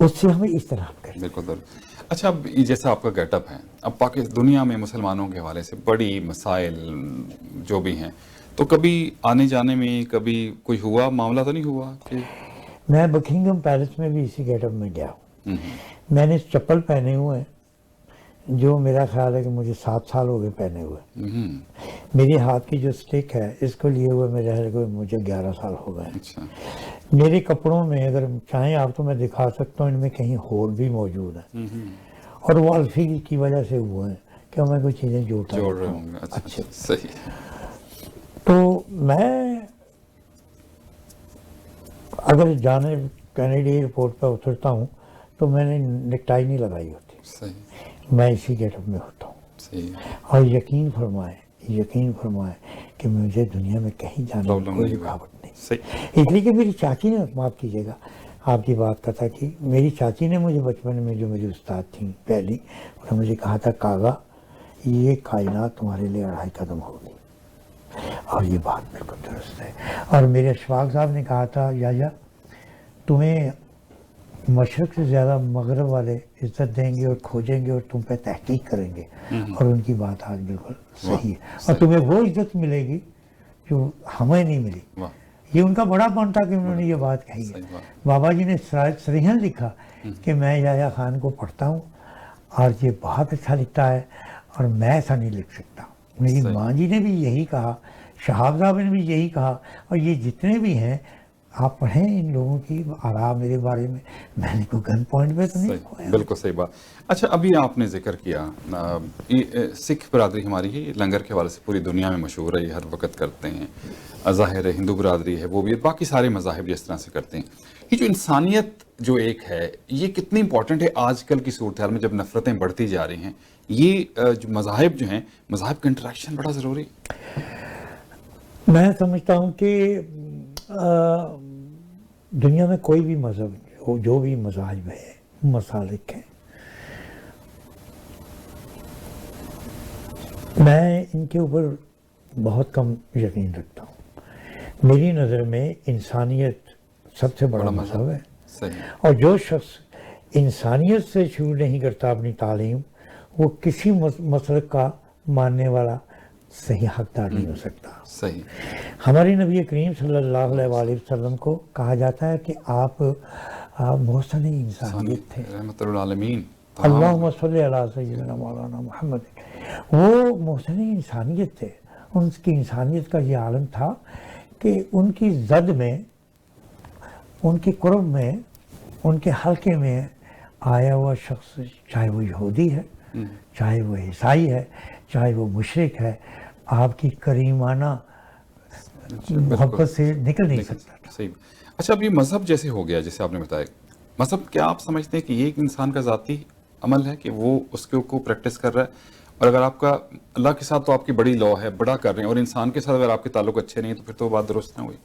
[SPEAKER 1] اس سے ہمیں اجتناب کریں.
[SPEAKER 2] بالکل درست. اچھا اب جیسا آپ کا گیٹ اپ ہے, اب دنیا میں مسلمانوں کے حوالے سے بڑی مسائل جو بھی ہیں, تو کبھی آنے جانے میں کبھی کوئی ہوا معاملہ تو نہیں ہوا کہ
[SPEAKER 1] میں بکنگھم پیلس میں بھی اسی گیٹ اپ میں گیا ہوں. میں نے چپل پہنے ہوئے ہیں جو میرا خیال ہے کہ مجھے 7 سال ہو گئے پہنے ہوئے. میری ہاتھ کی جو سٹک ہے اس کو لیے ہوئے مجھے 11 سال ہو گئے.
[SPEAKER 2] اچھا
[SPEAKER 1] میرے کپڑوں میں اگر چاہیں آپ تو میں دکھا سکتا ہوں, ان میں کہیں ہول بھی موجود ہیں, اور وہ الفی کی وجہ سے ہوئے ہیں کہ میں کوئی چیزیں
[SPEAKER 2] جوڑ رہے ہوں گے. اچھا صحیح.
[SPEAKER 1] تو میں اگر جانے کینیڈی ایئرپورٹ پہ اترتا ہوں تو میں نے نیک ٹائی نہیں لگائی ہوتی.
[SPEAKER 2] صحیح.
[SPEAKER 1] میں اسی گیٹ اپ میں ہوتا ہوں.
[SPEAKER 2] صحیح.
[SPEAKER 1] اور یقین فرمائیں کہ مجھے دنیا میں کہیں جانے میں کوئی رکاوٹ نہیں.
[SPEAKER 2] صحیح.
[SPEAKER 1] اس لیے کہ میری چاچی نے, معاف کیجیے گا آپ کی بات کا تھا, کہ میری چاچی نے مجھے بچپن میں جو میری استاد تھیں پہلی, انہوں نے مجھے کہا تھا کاغا یہ کائنات تمہارے لیے 2.5 قدم ہوگی, اور یہ بات بالکل درست ہے. اور میرے اشفاق صاحب نے کہا تھا یا تمہیں مشرق سے زیادہ مغرب والے عزت دیں گے اور کھوجیں گے اور تم پہ تحقیق کریں گے, اور ان کی بات آج بالکل صحیح ہے. اور تمہیں وہ عزت ملے گی جو ہمیں نہیں ملی. یہ ان کا بڑا پن تھا کہ انہوں نے یہ بات کہی ہے. بابا جی نے صریحاً لکھا کہ میں یحییٰ خان کو پڑھتا ہوں اور یہ بہت اچھا لکھتا ہے اور میں ایسا نہیں لکھ سکتا. میری ماں جی نے بھی یہی کہا, شہاب صاحب نے بھی یہی کہا, اور یہ جتنے بھی ہیں آپ پڑھیں ان لوگوں کی آراء میرے بارے میں. میں نے کوئی گن پوائنٹ پہ تو نہیں کھویا.
[SPEAKER 2] بالکل صحیح بات. اچھا ابھی آپ نے ذکر کیا سکھ برادری ہماری ہے, لنگر کے حوالے سے پوری دنیا میں مشہور ہے, یہ ہر وقت کرتے ہیں. ظاہر ہے ہندو برادری ہے وہ بھی, باقی سارے مذاہب جس طرح سے کرتے ہیں. یہ جو انسانیت جو ایک ہے یہ کتنی امپورٹنٹ ہے آج کل کی صورتحال میں جب نفرتیں بڑھتی جا رہی ہیں. یہ جو مذاہب جو ہیں, مذاہب کا انٹریکشن بڑا ضروری ہے.
[SPEAKER 1] میں سمجھتا ہوں کہ دنیا میں کوئی بھی مذہب ہو, جو بھی مذاہب ہے, مسالک ہیں, میں ان کے اوپر بہت کم یقین رکھتا ہوں. میری نظر میں انسانیت سب سے بڑا مذہب ہے. اور جو شخص انسانیت سے شروع نہیں کرتا اپنی تعلیم, وہ کسی مسلک کا ماننے والا صحیح حقدار نہیں ہو سکتا.
[SPEAKER 2] صحیح. ہمارے
[SPEAKER 1] نبی کریم صلی اللہ علیہ وآلہ وسلم کو کہا جاتا ہے کہ آپ محسن انسانیت تھے.
[SPEAKER 2] رحمت للعالمین.
[SPEAKER 1] اللہم صلی علی سیدنا مولانا محمد. وہ محسن انسانیت تھے. ان کی انسانیت کا یہ عالم تھا کہ ان کی زد میں, ان کے قرب میں, ان کے حلقے میں آیا ہوا شخص, چاہے وہ یہودی ہے, چاہے وہ عیسائی ہے, چاہے وہ مشرک ہے, آپ کی کریمانہ محبت سے نکل نہیں سکتا.
[SPEAKER 2] صحیح. اچھا اب یہ مذہب جیسے ہو گیا, جیسے آپ نے بتایا, مذہب کیا آپ سمجھتے ہیں کہ یہ ایک انسان کا ذاتی عمل ہے کہ وہ اس کو پریکٹس کر رہا ہے, اور اگر آپ کا اللہ کے ساتھ تو آپ کی بڑی لا ہے, بڑا کر رہے ہیں, اور انسان کے ساتھ اگر آپ کے تعلق اچھے نہیں تو پھر تو بات درست نہ ہوئی.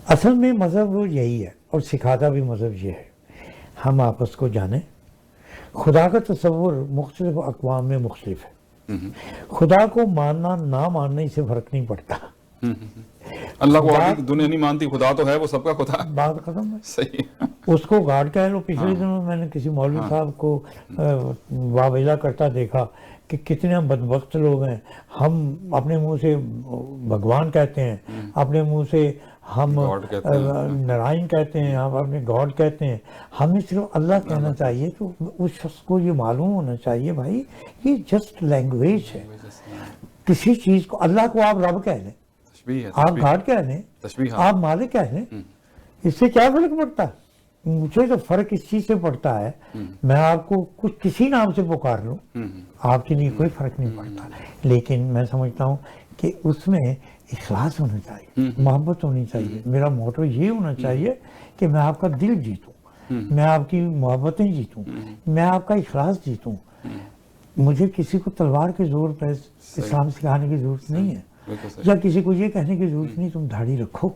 [SPEAKER 1] اصل میں مذہب یہی ہے, اور سکھاتا بھی مذہب یہ ہے, ہم آپس کو جانیں. خدا کا تصور مختلف اقوام میں مختلف ہے. خدا کو ماننا نہ ماننے سے فرق نہیں پڑتا.
[SPEAKER 2] اللہ کو آگے دنیا نہیں مانتی, خدا تو ہے, وہ سب کا خدا.
[SPEAKER 1] بات ختم ہے.
[SPEAKER 2] صحیح.
[SPEAKER 1] اس کو گاڈ کہہ لو. پچھلے دنوں میں نے کسی مولوی صاحب کو واویلا کرتا دیکھا کہ کتنے بدبخت لوگ ہیں. ہم اپنے منہ سے بھگوان کہتے ہیں, اپنے منہ سے ہم نارائن کہتے ہیں, ہم اپنے گاڈ کہتے ہیں. ہمیں صرف اللہ کہنا چاہیے. تو اس شخص کو یہ معلوم ہونا چاہیے بھائی یہ جسٹ لینگویج ہے. کسی چیز کو, اللہ کو آپ رب کہہ لیں, آپ گاڈ کہہ لیں, آپ مالک کہہ لیں, اس سے کیا فرق پڑتا ہے؟ مجھے تو فرق اس چیز سے پڑتا ہے, میں آپ کو کچھ کسی نام سے پکار لوں, آپ کے لیے کوئی فرق نہیں پڑتا. لیکن میں سمجھتا ہوں کہ اس میں اخلاص ہونا چاہیے, محبت ہونی چاہیے. میرا موٹو یہ ہونا چاہیے کہ میں آپ کا دل جیتوں, میں آپ کی محبتیں جیتوں, میں آپ کا اخلاص جیتوں. مجھے کسی کو تلوار کے زور پر اسلام سکھانے کی ضرورت نہیں ہے, یا کسی کو یہ کہنے کی ضرورت نہیں تم داڑھی رکھو,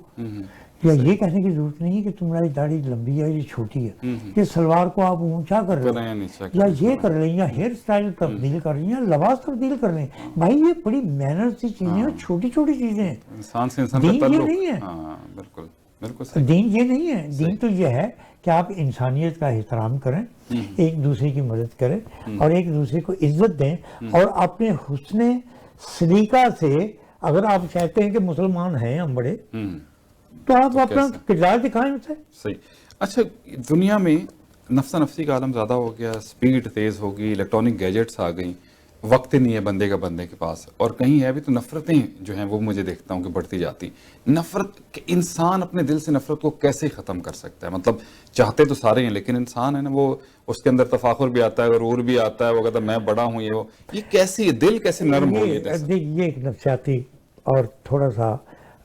[SPEAKER 1] یا یہ کہنے کی ضرورت نہیں کہ تمہاری داڑھی لمبی ہے یا چھوٹی ہے, یہ سلوار کو آپ اونچا کر رہے ہیں, یا یہ کر رہے ہیں, یا ہیئر سٹائل تبدیل کر رہے ہیں, یا لباس تبدیل کر رہے ہیں. بھائی یہ بڑی مینرز کی چیزیں ہیں, چھوٹی چھوٹی چیزیں ہیں. دین یہ نہیں ہے. دین یہ نہیں ہے. دین تو یہ ہے کہ آپ انسانیت کا احترام کریں، ایک دوسرے کی مدد کریں اور ایک دوسرے کو عزت دیں، اور اپنے حسن سلیقہ سے اگر آپ چاہتے ہیں کہ مسلمان ہیں ہم بڑے، تو آپ اپنا کردار دکھائیں اسے.
[SPEAKER 2] صحیح. اچھا، دنیا میں نفسا نفسی کا عالم زیادہ ہو گیا، سپیڈ تیز ہو گئی، الیکٹرانک گیجٹس آ گئیں، وقت نہیں ہے بندے کے پاس، اور کہیں ہے بھی تو نفرتیں جو ہیں وہ مجھے دیکھتا ہوں کہ بڑھتی جاتی. نفرت کہ انسان اپنے دل سے نفرت کو کیسے ختم کر سکتا ہے؟ مطلب چاہتے تو سارے ہیں، لیکن انسان ہے نا، وہ اس کے اندر تفاخر بھی آتا ہے، غرور بھی آتا ہے، وہ کہتا ہے میں بڑا ہوں، یہ کیسی دل کیسے نرم ہو گئی؟
[SPEAKER 1] یہ ایک نفسیاتی اور تھوڑا سا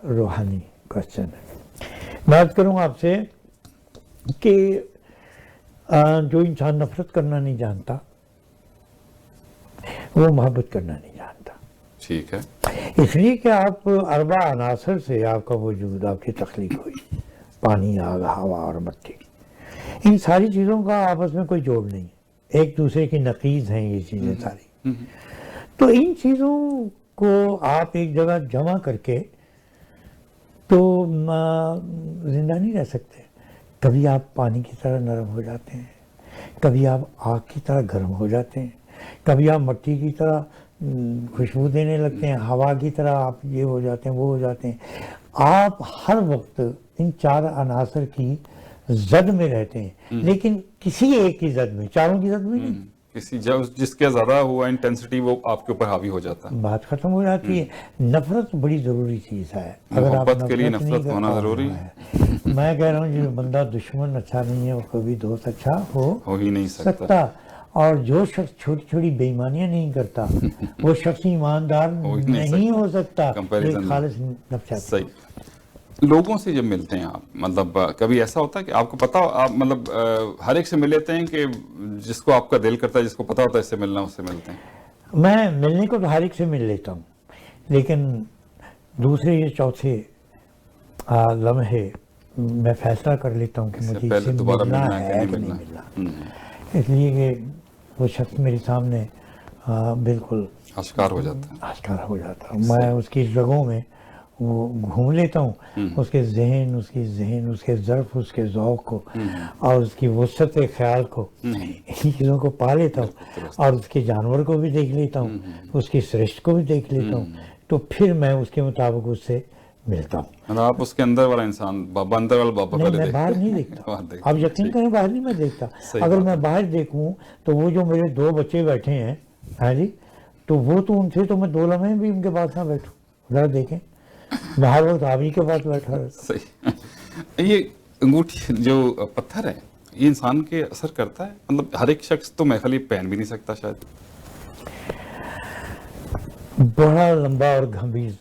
[SPEAKER 1] روحانی کوشچن ہے. بات کروں آپ سے کہ جو انسان نفرت کرنا نہیں جانتا وہ محبت کرنا نہیں جانتا.
[SPEAKER 2] ٹھیک ہے.
[SPEAKER 1] اس لیے کہ آپ اربع عناصر سے آپ کا وجود، آپ کی تخلیق ہوئی، پانی، آگ، ہوا اور مٹی. ان ساری چیزوں کا آپس میں کوئی جوڑ نہیں ہے، ایک دوسرے کی نقیض ہیں یہ چیزیں ساری. تو ان چیزوں کو آپ ایک جگہ جمع کر کے تو زندہ نہیں رہ سکتے. کبھی آپ پانی کی طرح نرم ہو جاتے ہیں، کبھی آپ آگ کی طرح گرم ہو جاتے ہیں، کبھی آپ مٹی کی طرح خوشبو دینے لگتے ہیں، ہوا کی طرح آپ یہ ہو جاتے ہیں، وہ ہو جاتے ہیں. آپ ہر وقت ان چار عناصر کی زد میں رہتے ہیں، لیکن کسی ایک کی زد میں، چاروں کی زد میں نہیں.
[SPEAKER 2] کسی جس کے زیادہ ہوا انٹینسٹی وہ آپ کے اوپر حاوی ہو جاتا ہے،
[SPEAKER 1] بات ختم ہو جاتی ہے. نفرت بڑی ضروری چیز ہے. اگر آپ
[SPEAKER 2] محبت کے لیے
[SPEAKER 1] نہیں
[SPEAKER 2] نفرت ہونا
[SPEAKER 1] کرتے
[SPEAKER 2] ضروری
[SPEAKER 1] ہیں، میں کہہ رہا ہوں جو بندہ دشمن اچھا نہیں ہے وہ کبھی دوست اچھا ہو
[SPEAKER 2] ہی نہیں
[SPEAKER 1] سکتا. اور جو شخص چھوٹی چھوٹی بے ایمانیاں نہیں کرتا وہ شخص ایماندار نہیں ہو سکتا. یہ خالص نفسیات.
[SPEAKER 2] صحیح. لوگوں سے جب ملتے ہیں آپ، مطلب کبھی ایسا ہوتا ہے کہ آپ کو پتا، آپ مطلب ہر ایک سے مل لیتے ہیں کہ جس کو آپ کا دل کرتا ہے، جس کو پتا ہوتا ہے اس سے ملنا، اس سے ملتے ہیں؟
[SPEAKER 1] میں ملنے کو تو ہر ایک سے مل لیتا ہوں، لیکن دوسرے یا چوتھے لمحے میں فیصلہ کر لیتا ہوں کہ مجھے اس سے ملنا ہے کہ نہیں ملنا. اس لیے کہ وہ شخص میرے سامنے بالکل
[SPEAKER 2] آشکار ہو جاتا ہے.
[SPEAKER 1] آشکار ہو جاتا ہے. میں اس کی جگہوں میں وہ گھوم لیتا ہوں، اس کے ذہن، اس کی ذہن، اس کے ظرف، اس کے ذوق کو اور اس کی وسعت خیال کو، ان چیزوں کو پا لیتا ہوں، اور اس کے جانور کو بھی دیکھ لیتا ہوں، اس کی سرشت کو بھی دیکھ لیتا ہوں. تو پھر میں اس کے مطابق اس سے ملتا ہوں.
[SPEAKER 2] آپ اس کے اندر والا انسان، بابا اندر والا بابا
[SPEAKER 1] نہیں،
[SPEAKER 2] پہلے
[SPEAKER 1] میں
[SPEAKER 2] دیکھتے
[SPEAKER 1] باہر نہیں دیکھتا. آپ یقین کریں باہر نہیں میں دیکھتا. اگر میں باہر دیکھوں تو وہ جو میرے دو بچے بیٹھے ہیں، ہاں جی، تو وہ تو ان سے تو میں 2 لمحے بھی ان کے پاس نہ بیٹھوں. ذرا دیکھیں، میں ہر وقت آپ ہی کے پاس بیٹھا رہتا.
[SPEAKER 2] صحیح. یہ انگوٹھی جو پتھر ہے یہ انسان کے اثر کرتا ہے؟ مطلب ہر ایک شخص تو محفلی پہن بھی نہیں سکتا شاید.
[SPEAKER 1] بڑا لمبا اور گمبھیر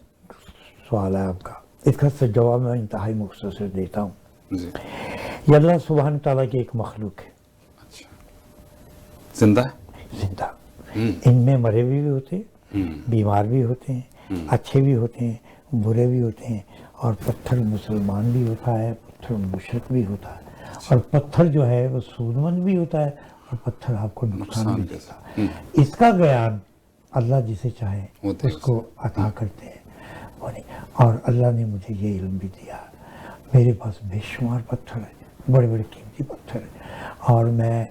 [SPEAKER 1] سوال ہے آپ کا. اس کا جواب میں انتہائی مختصر دیتا ہوں.
[SPEAKER 2] جی.
[SPEAKER 1] یہ اللہ سبحانہ تعالیٰ کی ایک مخلوق ہے.
[SPEAKER 2] اچھا. زندہ ہے؟
[SPEAKER 1] زندہ. ان میں مرے بھی ہوتے ہیں، بیمار بھی ہوتے ہیں، اچھے بھی ہوتے ہیں، برے بھی ہوتے ہیں. اور پتھر مسلمان بھی ہوتا ہے، پتھر مشرک بھی ہوتا ہے، اور پتھر جو ہے وہ سود مند بھی ہوتا ہے، اور پتھر آپ کو نقصان بھی دیتا ہے. اس کا گیان اللہ جسے چاہے اس کو عطا کرتے ہیں. اور اللہ نے مجھے یہ علم بھی دیا. میرے پاس بے شمار پتھر ہیں، بڑے بڑے قیمتی پتھر ہیں، اور میں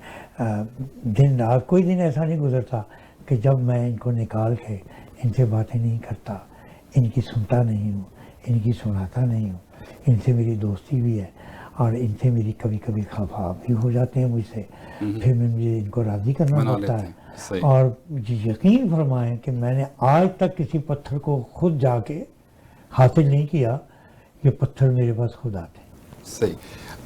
[SPEAKER 1] دن رات کوئی دن ایسا نہیں گزرتا کہ جب میں ان کو نکال کے ان سے باتیں نہیں کرتا، ان کی سنتا نہیں ہوں، ان کی سناتا نہیں ہوں. ان سے میری دوستی بھی ہے، اور ان سے میری کبھی کبھی خفا بھی ہو جاتے ہیں مجھ سے. پھر مجھے ان کو راضی کرنا پڑتا ہے. اور یقین فرمائیں کہ میں نے آج تک کسی پتھر کو خود جا کے حاصل نہیں کیا. یہ پتھر میرے پاس خود آتے ہیں.
[SPEAKER 2] صحیح.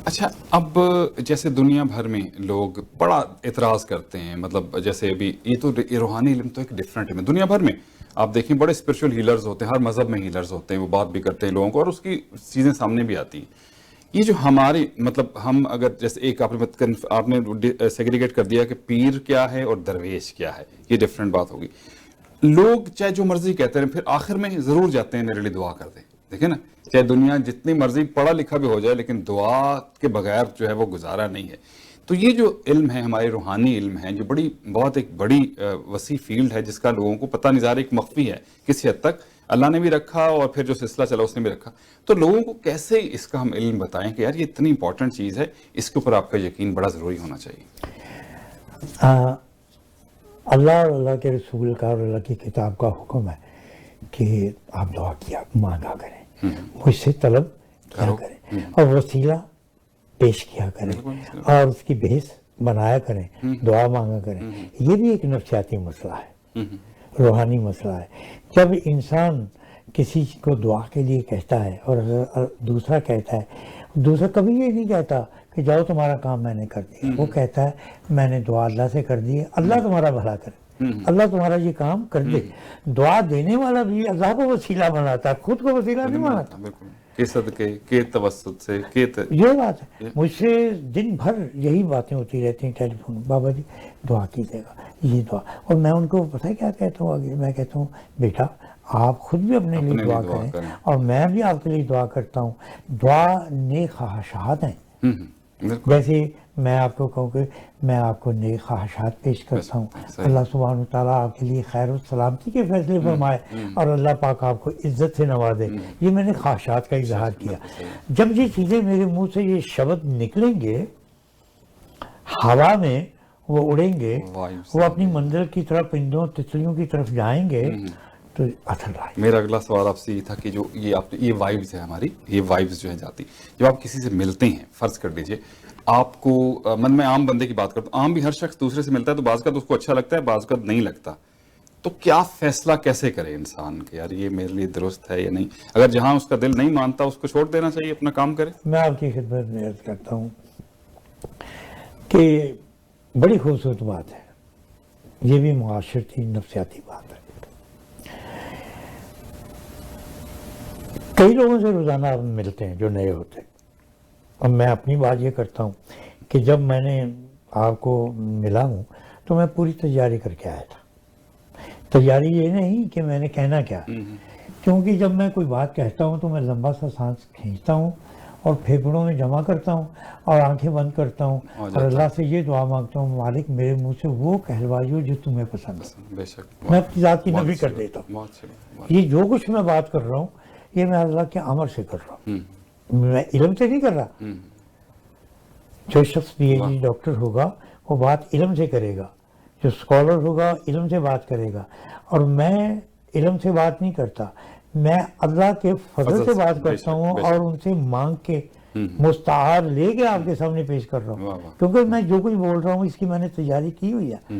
[SPEAKER 2] اچھا، اب جیسے دنیا بھر میں لوگ بڑا اعتراض کرتے ہیں، مطلب جیسے ابھی یہ تو روحانی علم تو ایک ڈفرینٹ ہے. دنیا بھر میں آپ دیکھیں بڑے اسپرچل ہیلرز ہوتے ہیں، ہر مذہب میں ہیلرز ہوتے ہیں، وہ بات بھی کرتے ہیں لوگوں کو، اور اس کی چیزیں سامنے بھی آتی ہیں. یہ جو ہماری مطلب ہم اگر جیسے ایک آپ نے سیگریگیٹ کر دیا کہ پیر کیا ہے اور درویش کیا ہے، یہ ڈفرینٹ بات ہوگی. لوگ چاہے جو مرضی کہتے ہیں، پھر آخر میں ضرور جاتے ہیں میرے لیے دعا کر دیں. دیکھیں نا، چاہے دنیا جتنی مرضی پڑھا لکھا بھی ہو جائے، لیکن دعا کے بغیر جو ہے وہ گزارا نہیں ہے. تو یہ جو علم ہے، ہمارے روحانی علم ہے، جو بہت ایک بڑی وسیع فیلڈ ہے، جس کا لوگوں کو پتہ نہیں، ظاہر ایک مخفی ہے کسی حد تک، اللہ نے بھی رکھا اور پھر جو سلسلہ چلا اس نے بھی رکھا. تو لوگوں کو کیسے اس کا ہم علم بتائیں کہ یار یہ اتنی امپورٹنٹ چیز ہے, اس کے اوپر آپ کا یقین بڑا ضروری ہونا چاہیے.
[SPEAKER 1] اللہ اور اللہ کے رسول کا اور اللہ کی کتاب کا حکم ہے کہ آپ دعا کیا مانگا کریں, مجھ سے طلب کیا کریں اور وسیلہ پیش کیا کریں اور اس کی بحث بنایا کریں, دعا مانگا کریں. یہ بھی ایک نفسیاتی مسئلہ ہے, روحانی مسئلہ ہے. جب انسان کسی کو دعا کے لیے کہتا ہے اور دوسرا کہتا ہے, دوسرا کبھی یہ نہیں کہتا کہ جاؤ تمہارا کام میں نے کر دیا, وہ کہتا ہے میں نے دعا اللہ سے کر دی ہے, اللہ تمہارا بھلا کرے, اللہ تمہارا یہ کام کر دے. دعا دینے والا بھی اللہ کو وسیلہ بناتا ہے, خود کو وسیلہ نہیں بناتا.
[SPEAKER 2] کہ صدقے کے توسط سے
[SPEAKER 1] یہ بات ہے. مجھ سے دن بھر یہی باتیں ہوتی رہتی ہیں ٹیلی فون, بابا جی دعا کیجیے گا, یہ دعا. اور میں ان کو پتہ ہے کیا کہتا ہوں آگے, میں کہتا ہوں بیٹا آپ خود بھی اپنے لیے دعا کریں اور میں بھی آپ کے لیے دعا کرتا ہوں. دعا نیک خواہشات ہیں. جیسے میں آپ کو کہوں کہ میں آپ کو نیک خواہشات پیش کرتا ہوں, اللہ سبحانہ وتعالیٰ آپ کے لیے خیر و سلامتی کے فیصلے فرمائے اور اللہ پاک آپ کو عزت سے نوازے, یہ میں نے خواہشات کا اظہار کیا. جب یہ چیزیں میرے منہ سے یہ شبد نکلیں گے ہوا میں, وہ اڑیں گے, وہ اپنی منزل کی طرف پرندوں تتلیوں کی طرف جائیں گے, تو اثر رہا ہے.
[SPEAKER 2] میرا اگلا سوال آپ سے یہ تھا کہ جو یہ وائبز ہے ہماری, یہ وائبز جو ہے جاتی, جب آپ کسی سے ملتے ہیں, فرض کر لیجئے آپ کو من میں عام بندے کی بات کرتا ہوں, عام بھی ہر شخص دوسرے سے ملتا ہے تو بعض کا تو اس کو اچھا لگتا ہے, بعض کا نہیں لگتا. تو کیا فیصلہ کیسے کرے انسان کہ یار یہ میرے لیے درست ہے یا نہیں؟ اگر جہاں اس کا دل نہیں مانتا اس کو چھوڑ دینا چاہیے, اپنا کام کرے.
[SPEAKER 1] میں آپ کی خدمت میں عرض کرتا ہوں کہ بڑی خوبصورت بات ہے, یہ بھی معاشرتی نفسیاتی بات ہے. کئی لوگوں سے روزانہ آپ ملتے ہیں جو نئے ہوتے ہیں, اور میں اپنی بات یہ کرتا ہوں کہ جب میں نے آپ کو ملا ہوں تو میں پوری تیاری کر کے آیا تھا. تیاری یہ نہیں کہ میں نے کہنا کیا, کیونکہ جب میں کوئی بات کہتا ہوں تو میں لمبا سا سانس کھینچتا ہوں اور پھیپھڑوں میں جمع کرتا ہوں اور آنکھیں بند کرتا ہوں اور اللہ سے یہ دعا مانگتا ہوں, مالک میرے منہ سے وہ کہلوائیو جو تمہیں پسند ہے. میں اپنی ذات کی نفی کر دیتا ہوں. یہ جو کچھ میں بات کر رہا ہوں یہ میں اللہ کے امر سے کر رہا ہوں, میں علم سے نہیں کر رہا. جو شخص پی ایچ ڈی ڈاکٹر ہوگا وہ بات علم سے کرے گا, جو اسکالر ہوگا علم سے بات کرے گا, اور میں علم سے بات نہیں کرتا, میں اللہ کے فضل سے بات کرتا ہوں اور ان سے مانگ کے مستعار لے کے آپ کے سامنے پیش کر رہا ہوں, کیونکہ میں جو کچھ بول رہا ہوں اس کی میں نے تیاری کی ہوئی ہے.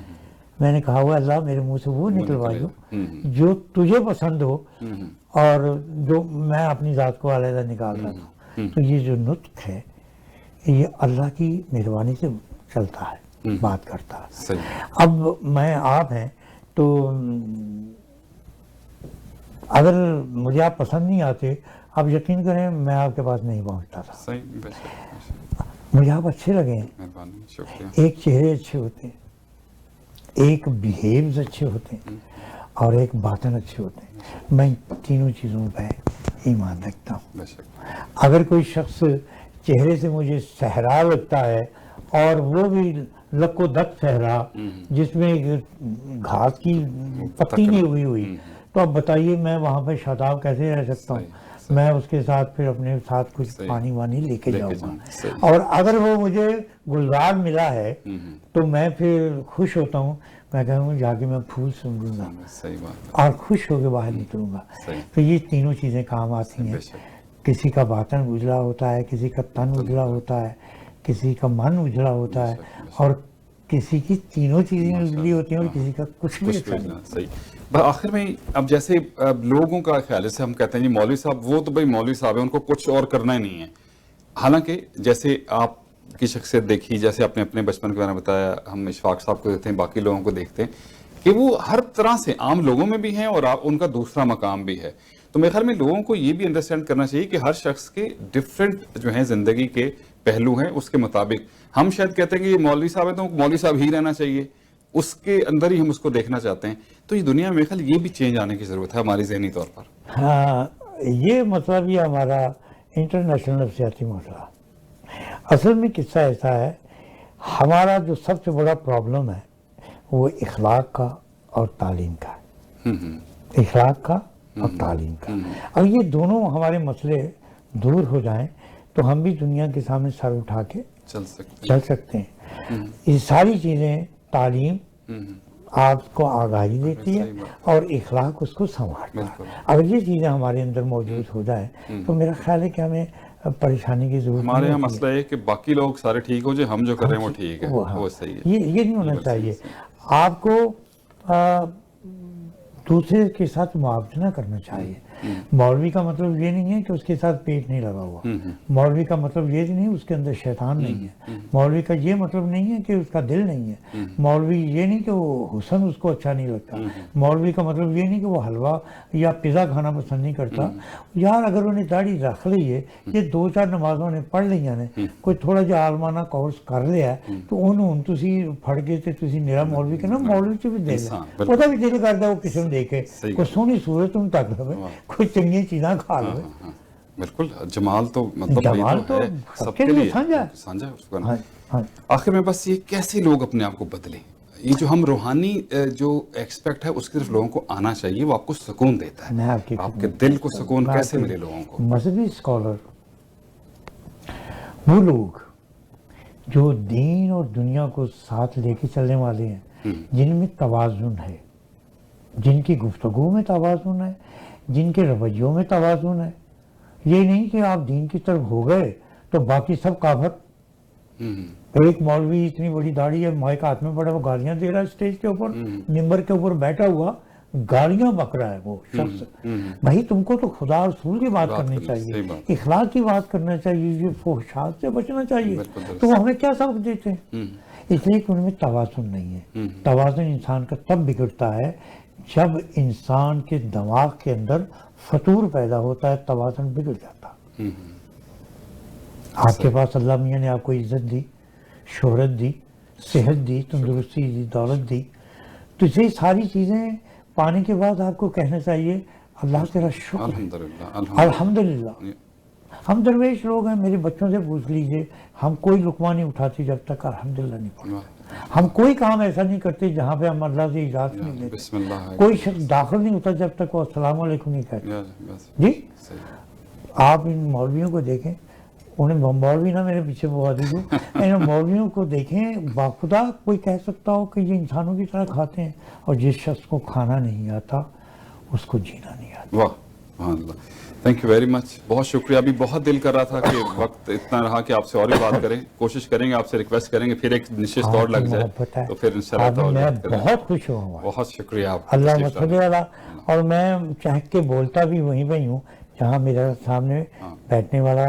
[SPEAKER 1] میں نے کہا ہوا اللہ میرے منہ سے وہ نکلوائیو جو تجھے پسند ہو اور جو میں اپنی ذات کو علیحدہ نکال رہا تھا. تو یہ جو نطق ہے یہ اللہ کی مہربانی سے چلتا ہے, بات کرتا ہے. اب میں آپ ہیں تو اگر مجھے آپ پسند نہیں آتے, آپ یقین کریں میں آپ کے پاس نہیں پہنچتا تھا. مجھے آپ اچھے لگے ہیں. ایک چہرے اچھے ہوتے ہیں, ایک بیہیوز اچھے ہوتے ہیں اور ایک باطن اچھے ہوتے ہیں. میں تینوں چیزوں پہ ایمان رکھتا ہوں. اگر کوئی شخص چہرے سے مجھے صحرا لگتا ہے اور وہ بھی لک و دک صحرا جس میں گھاس کی پتی نہیں ہوئی, تو اب بتائیے میں وہاں پہ شاداب کیسے رہ سکتا ہوں؟ میں اس کے ساتھ پھر اپنے ساتھ کچھ پانی وانی لے کے جاؤں گا. اور اگر وہ مجھے گلزار ملا ہے تو میں پھر خوش ہوتا ہوں, میں کہوں گا جا کے میں پھول سونگوں گا اور خوش ہو کے باہر نکلوں گا. تو یہ تینوں چیزیں کام آتی ہیں. کسی کا باطن اجلا ہوتا ہے, کسی کا تن اجلا ہوتا ہے, کسی کا من اجلا ہوتا ہے, اور کسی کی تینوں چیزیں اجلی ہوتی ہیں اور کسی کا کچھ بھی اچھا نہیں.
[SPEAKER 2] آخر میں اب جیسے لوگوں کا خیال ہے, جیسے ہم کہتے ہیں جی مولوی صاحب وہ تو بھائی مولوی صاحب ہیں, ان کو کچھ اور کرنا ہی نہیں ہے. حالانکہ جیسے آپ کی شخصیت دیکھی, جیسے آپ نے اپنے بچپن کے بارے میں بتایا, ہم اشفاق صاحب کو دیکھتے ہیں, باقی لوگوں کو دیکھتے ہیں کہ وہ ہر طرح سے عام لوگوں میں بھی ہیں اور ان کا دوسرا مقام بھی ہے. تو میرے خیال میں لوگوں کو یہ بھی انڈرسٹینڈ کرنا چاہیے کہ ہر شخص کے ڈفرینٹ جو ہیں زندگی کے پہلو ہیں, اس کے مطابق ہم شاید کہتے ہیں کہ یہ مولوی صاحب ہے تو مولوی صاحب ہی رہنا چاہیے, اس کے اندر ہی ہم اس کو دیکھنا چاہتے ہیں. تو یہ دنیا میں میرے خیال یہ بھی چینج آنے کی ضرورت ہے ہماری ذہنی طور پر.
[SPEAKER 1] ہاں, یہ مطلب یہ ہمارا انٹرنیشنل نفسیاتی مسئلہ. اصل میں قصہ ایسا ہے, ہمارا جو سب سے بڑا پرابلم ہے وہ اخلاق کا اور تعلیم کا ہے. اخلاق کا اور تعلیم کا. اگر یہ دونوں ہمارے مسئلے دور ہو جائیں تو ہم بھی دنیا کے سامنے سر اٹھا کے چل سکتے ہیں. یہ ساری چیزیں تعلیم آپ کو آگاہی دیتی ہے اور اخلاق اس کو سنوارتا ہے. اگر یہ چیزیں ہمارے اندر موجود ہو جائیں تو میرا خیال ہے کہ ہمیں پریشانی کی ضرورت
[SPEAKER 2] ہمارے یہاں مسئلہ ہے کہ باقی لوگ سارے ٹھیک ہو جائے, ہم جو کر رہے ہیں وہ ٹھیک ہے, وہ صحیح ہے.
[SPEAKER 1] یہ نہیں ہونا چاہیے. آپ کو دوسرے کے ساتھ موازنہ کرنا چاہیے. مولوی کا مطلب یہ نہیں ہے کہ اس کے ساتھ پیٹ نہیں لگا ہوا. مولوی کا مطلب یہ نہیں اس کے اندر شیطان نہیں ہے. مولوی کا یہ مطلب نہیں ہے کہ اس کا دل نہیں ہے. مولوی یہ نہیں کہ وہ حسن اس کو اچھا نہیں لگتا. مولوی کا مطلب یہ نہیں کہ وہ حلوہ یا پیزا کھانا پسند نہیں کرتا. یار اگر انہیں داڑھی رکھ لی ہے, یہ 2-4 نمازوں نے پڑھ لی نے, کوئی تھوڑا جہا عالمانہ کورس کر لیا تو انہوں تسی پھڑ گئے تے تسی میرا مولوی کہنا مولوی چ بھی دل ہے, وہ بھی دل کرتا وہ قسم دیکھے کوئی سونی صورت ان تک لوے, کوئی چنگی چیزاں کھا لوے.
[SPEAKER 2] بالکل, جمال تو مطلب
[SPEAKER 1] جمال تو سب کے لیے
[SPEAKER 2] سانجھا اس کو. آخر میں بس یہ کیسے لوگ اپنے آپ کو بدلیں, یہ جو ہم روحانی جو ایکسپیکٹ ہے اس کی طرف لوگوں کو آنا چاہیے, وہ آپ کو سکون دیتا ہے. آپ کے دل کو سکون کیسے ملے لوگوں کو؟
[SPEAKER 1] مذہبی اسکالر وہ لوگ جو دین اور دنیا کو ساتھ لے کے چلنے والے ہیں, جن میں توازن ہے, جن کی گفتگو میں توازن ہے, جن کے رویوں میں توازن ہے. یہ نہیں کہ آپ دین کی طرف ہو گئے تو باقی سب کافر. ایک مولوی اتنی بڑی داڑھی ہے, مائک ہاتھ میں پڑا, وہ گالیاں دے رہا ہے اسٹیج کے اوپر, ممبر کے اوپر بیٹھا ہوا گالیاں بک رہا ہے وہ شخص. بھائی تم کو تو خدا رسول کی بات کرنی چاہیے, اخلاق کی بات کرنا چاہیے, یہ فحشات سے بچنا چاہیے. تو وہ ہمیں کیا سبق دیتے ہیں؟ اس لیے کہ ان میں توازن نہیں ہے. توازن انسان کا تب بگڑتا ہے جب انسان کے دماغ کے اندر فطور پیدا ہوتا ہے, توازن بگڑ جاتا. آپ کے پاس اللہ میاں نے آپ کو عزت دی, شہرت دی, صحت دی, تندرستی دی, دولت دی, تو یہ ساری چیزیں پانے کے بعد آپ کو کہنا چاہیے اللہ تیرا شکر, الحمدللہ. ہم درویش لوگ ہیں, میرے بچوں سے پوچھ لیجئے, ہم کوئی لقمہ نہیں اٹھاتے جب تک الحمدللہ نہیں پڑھتے. ہم کوئی کام ایسا نہیں کرتے جہاں پہ ہم اللہ سے اجازت نہیں لیتے. کوئی شخص داخل نہیں ہوتا جب تک وہ السلام علیکم نہیں کہتا. جی آپ ان مولویوں کو دیکھیں, انہیں مولوی نہ میرے پیچھے بوا دیجیے, ان مولویوں کو دیکھیں, باخدا کوئی کہہ سکتا ہو کہ یہ انسانوں کی طرح کھاتے ہیں, اور جس شخص کو کھانا نہیں آتا اس کو جینا نہیں آتا.
[SPEAKER 2] واہ سبحان اللہ, تھینک یو ویری مچ. بہت شکریہ. ابھی بہت دل کر رہا تھا کہ وقت اتنا رہا کہ آپ سے اور بھی بات کریں, کوشش کریں گے, آپ سے ریکویسٹ کریں گے, پھر ایک نشست اور لگ جائے تو پھر انشاءاللہ
[SPEAKER 1] میں بہت خوش ہوں.
[SPEAKER 2] بہت شکریہ آپ,
[SPEAKER 1] اللہ مسئلہ والا. اور میں چاہ کے بولتا بھی وہیں پہ ہوں جہاں میرا سامنے بیٹھنے والا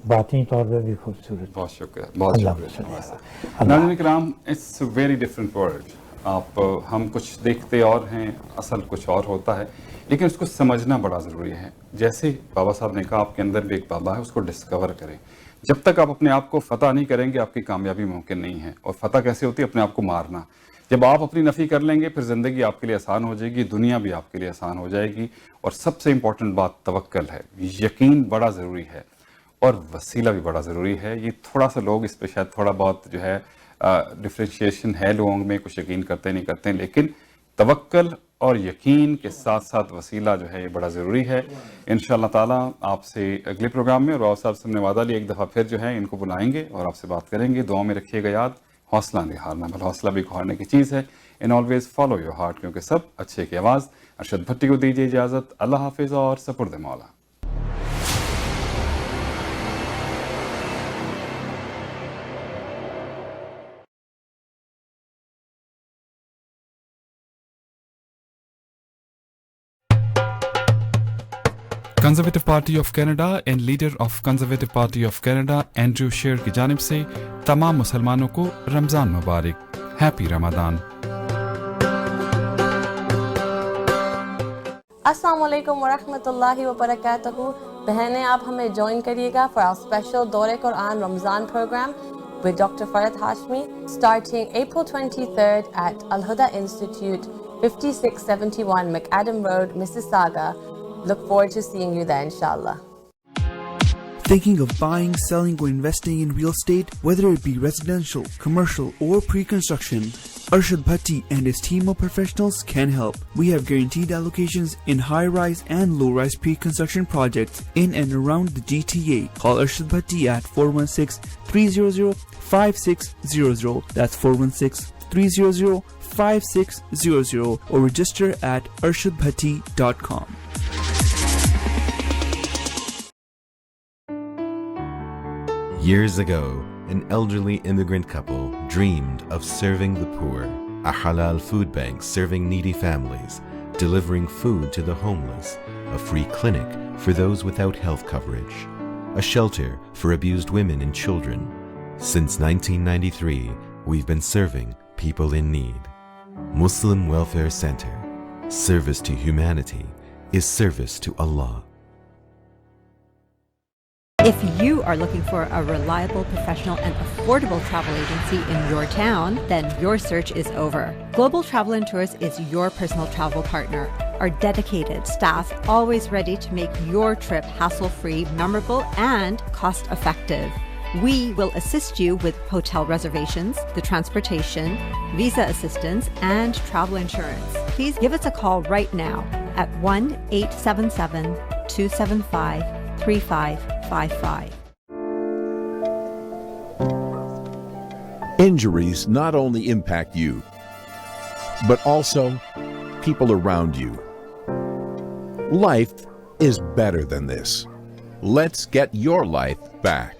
[SPEAKER 1] باطنی طور پہ بھی خوبصورت.
[SPEAKER 2] بہت شکریہ, بہت شکریہ. ناظرین کرام, it's a very different world. آپ ہم کچھ دیکھتے اور ہیں, اصل کچھ اور ہوتا ہے, لیکن اس کو سمجھنا بڑا ضروری ہے. جیسے بابا صاحب نے کہا, آپ کے اندر بھی ایک بابا ہے, اس کو ڈسکور کریں. جب تک آپ اپنے آپ کو فتح نہیں کریں گے, آپ کی کامیابی ممکن نہیں ہے. اور فتح کیسے ہوتی ہے؟ اپنے آپ کو مارنا. جب آپ اپنی نفی کر لیں گے, پھر زندگی آپ کے لیے آسان ہو جائے گی, دنیا بھی آپ کے لیے آسان ہو جائے گی. اور سب سے امپورٹنٹ بات توکل ہے. یقین بڑا ضروری ہے, اور وسیلہ بھی بڑا ضروری ہے. یہ تھوڑا سا لوگ اس پہ شاید تھوڑا بہت جو ہے ڈفرینشیشن ہے لوگوں میں, کچھ یقین کرتے نہیں کرتے, لیکن توکل اور یقین کے ساتھ ساتھ وسیلہ جو ہے یہ بڑا ضروری ہے. انشاءاللہ تعالیٰ آپ سے اگلے پروگرام میں, اور راؤ صاحب سے ہم نے وعدہ لیا ایک دفعہ پھر جو ہے ان کو بلائیں گے اور آپ سے بات کریں گے. دعاؤں میں رکھیے گا یاد, حوصلہ نہیں ہارنا, بل حوصلہ بھی ہارنے کی چیز ہے. ان آلویز فالو یور ہارٹ, کیونکہ سب اچھے کی آواز. ارشد بھٹی کو دیجیے اجازت. اللہ حافظ اور سپرد مولا. Conservative party of Canada and leader of conservative party of Canada Andrew شیر کی جانب سے تمام مسلمانوں کو رمضان مبارک. ہیپی رمضان.
[SPEAKER 3] السلام علیکم ورحمۃ اللہ وبرکاتہ. بہنیں آپ ہمیں جوائن کریے گا فار آور اسپیشل دورِ قرآن رمضان programme with Dr. Farhad Hashmi starting April 23rd at Al-Huda Institute, 5671 McAdam Road, Mississauga. Look forward to seeing you there, inshallah.
[SPEAKER 4] Thinking of buying, selling, or investing in real estate? Whether it be residential, commercial, or pre-construction, Arshad Bhatti and his team of professionals can help. We have guaranteed allocations in high-rise and low-rise pre-construction projects in and around the GTA. Call Arshad Bhatti at 416-300-5600. That's 416-300-5600 or register at arshadbhatti.com.
[SPEAKER 5] Years ago, an elderly immigrant couple dreamed of serving the poor, a halal food bank serving needy families, delivering food to the homeless, a free clinic for those without health coverage, a shelter for abused women and children. Since 1993, we've been serving people in need. Muslim Welfare Center. Service to humanity is service to Allah.
[SPEAKER 6] If you are looking for a reliable, professional, and affordable travel agency in your town, then your search is over. Global Travel and Tours is your personal travel partner. Our dedicated staff always ready to make your trip hassle-free, memorable, and cost-effective. We will assist you with hotel reservations, the transportation, visa assistance, and travel insurance. Please give us a call right now at 1-877-275-3555.
[SPEAKER 7] Injuries not only impact you, but also people around you. Life is better than this. Let's get your life back.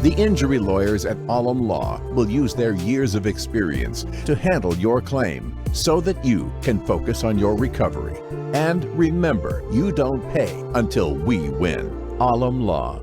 [SPEAKER 7] The injury lawyers at Alam Law will use their years of experience to handle your claim so that you can focus on your recovery. And remember, you don't pay until we win. Alam Law.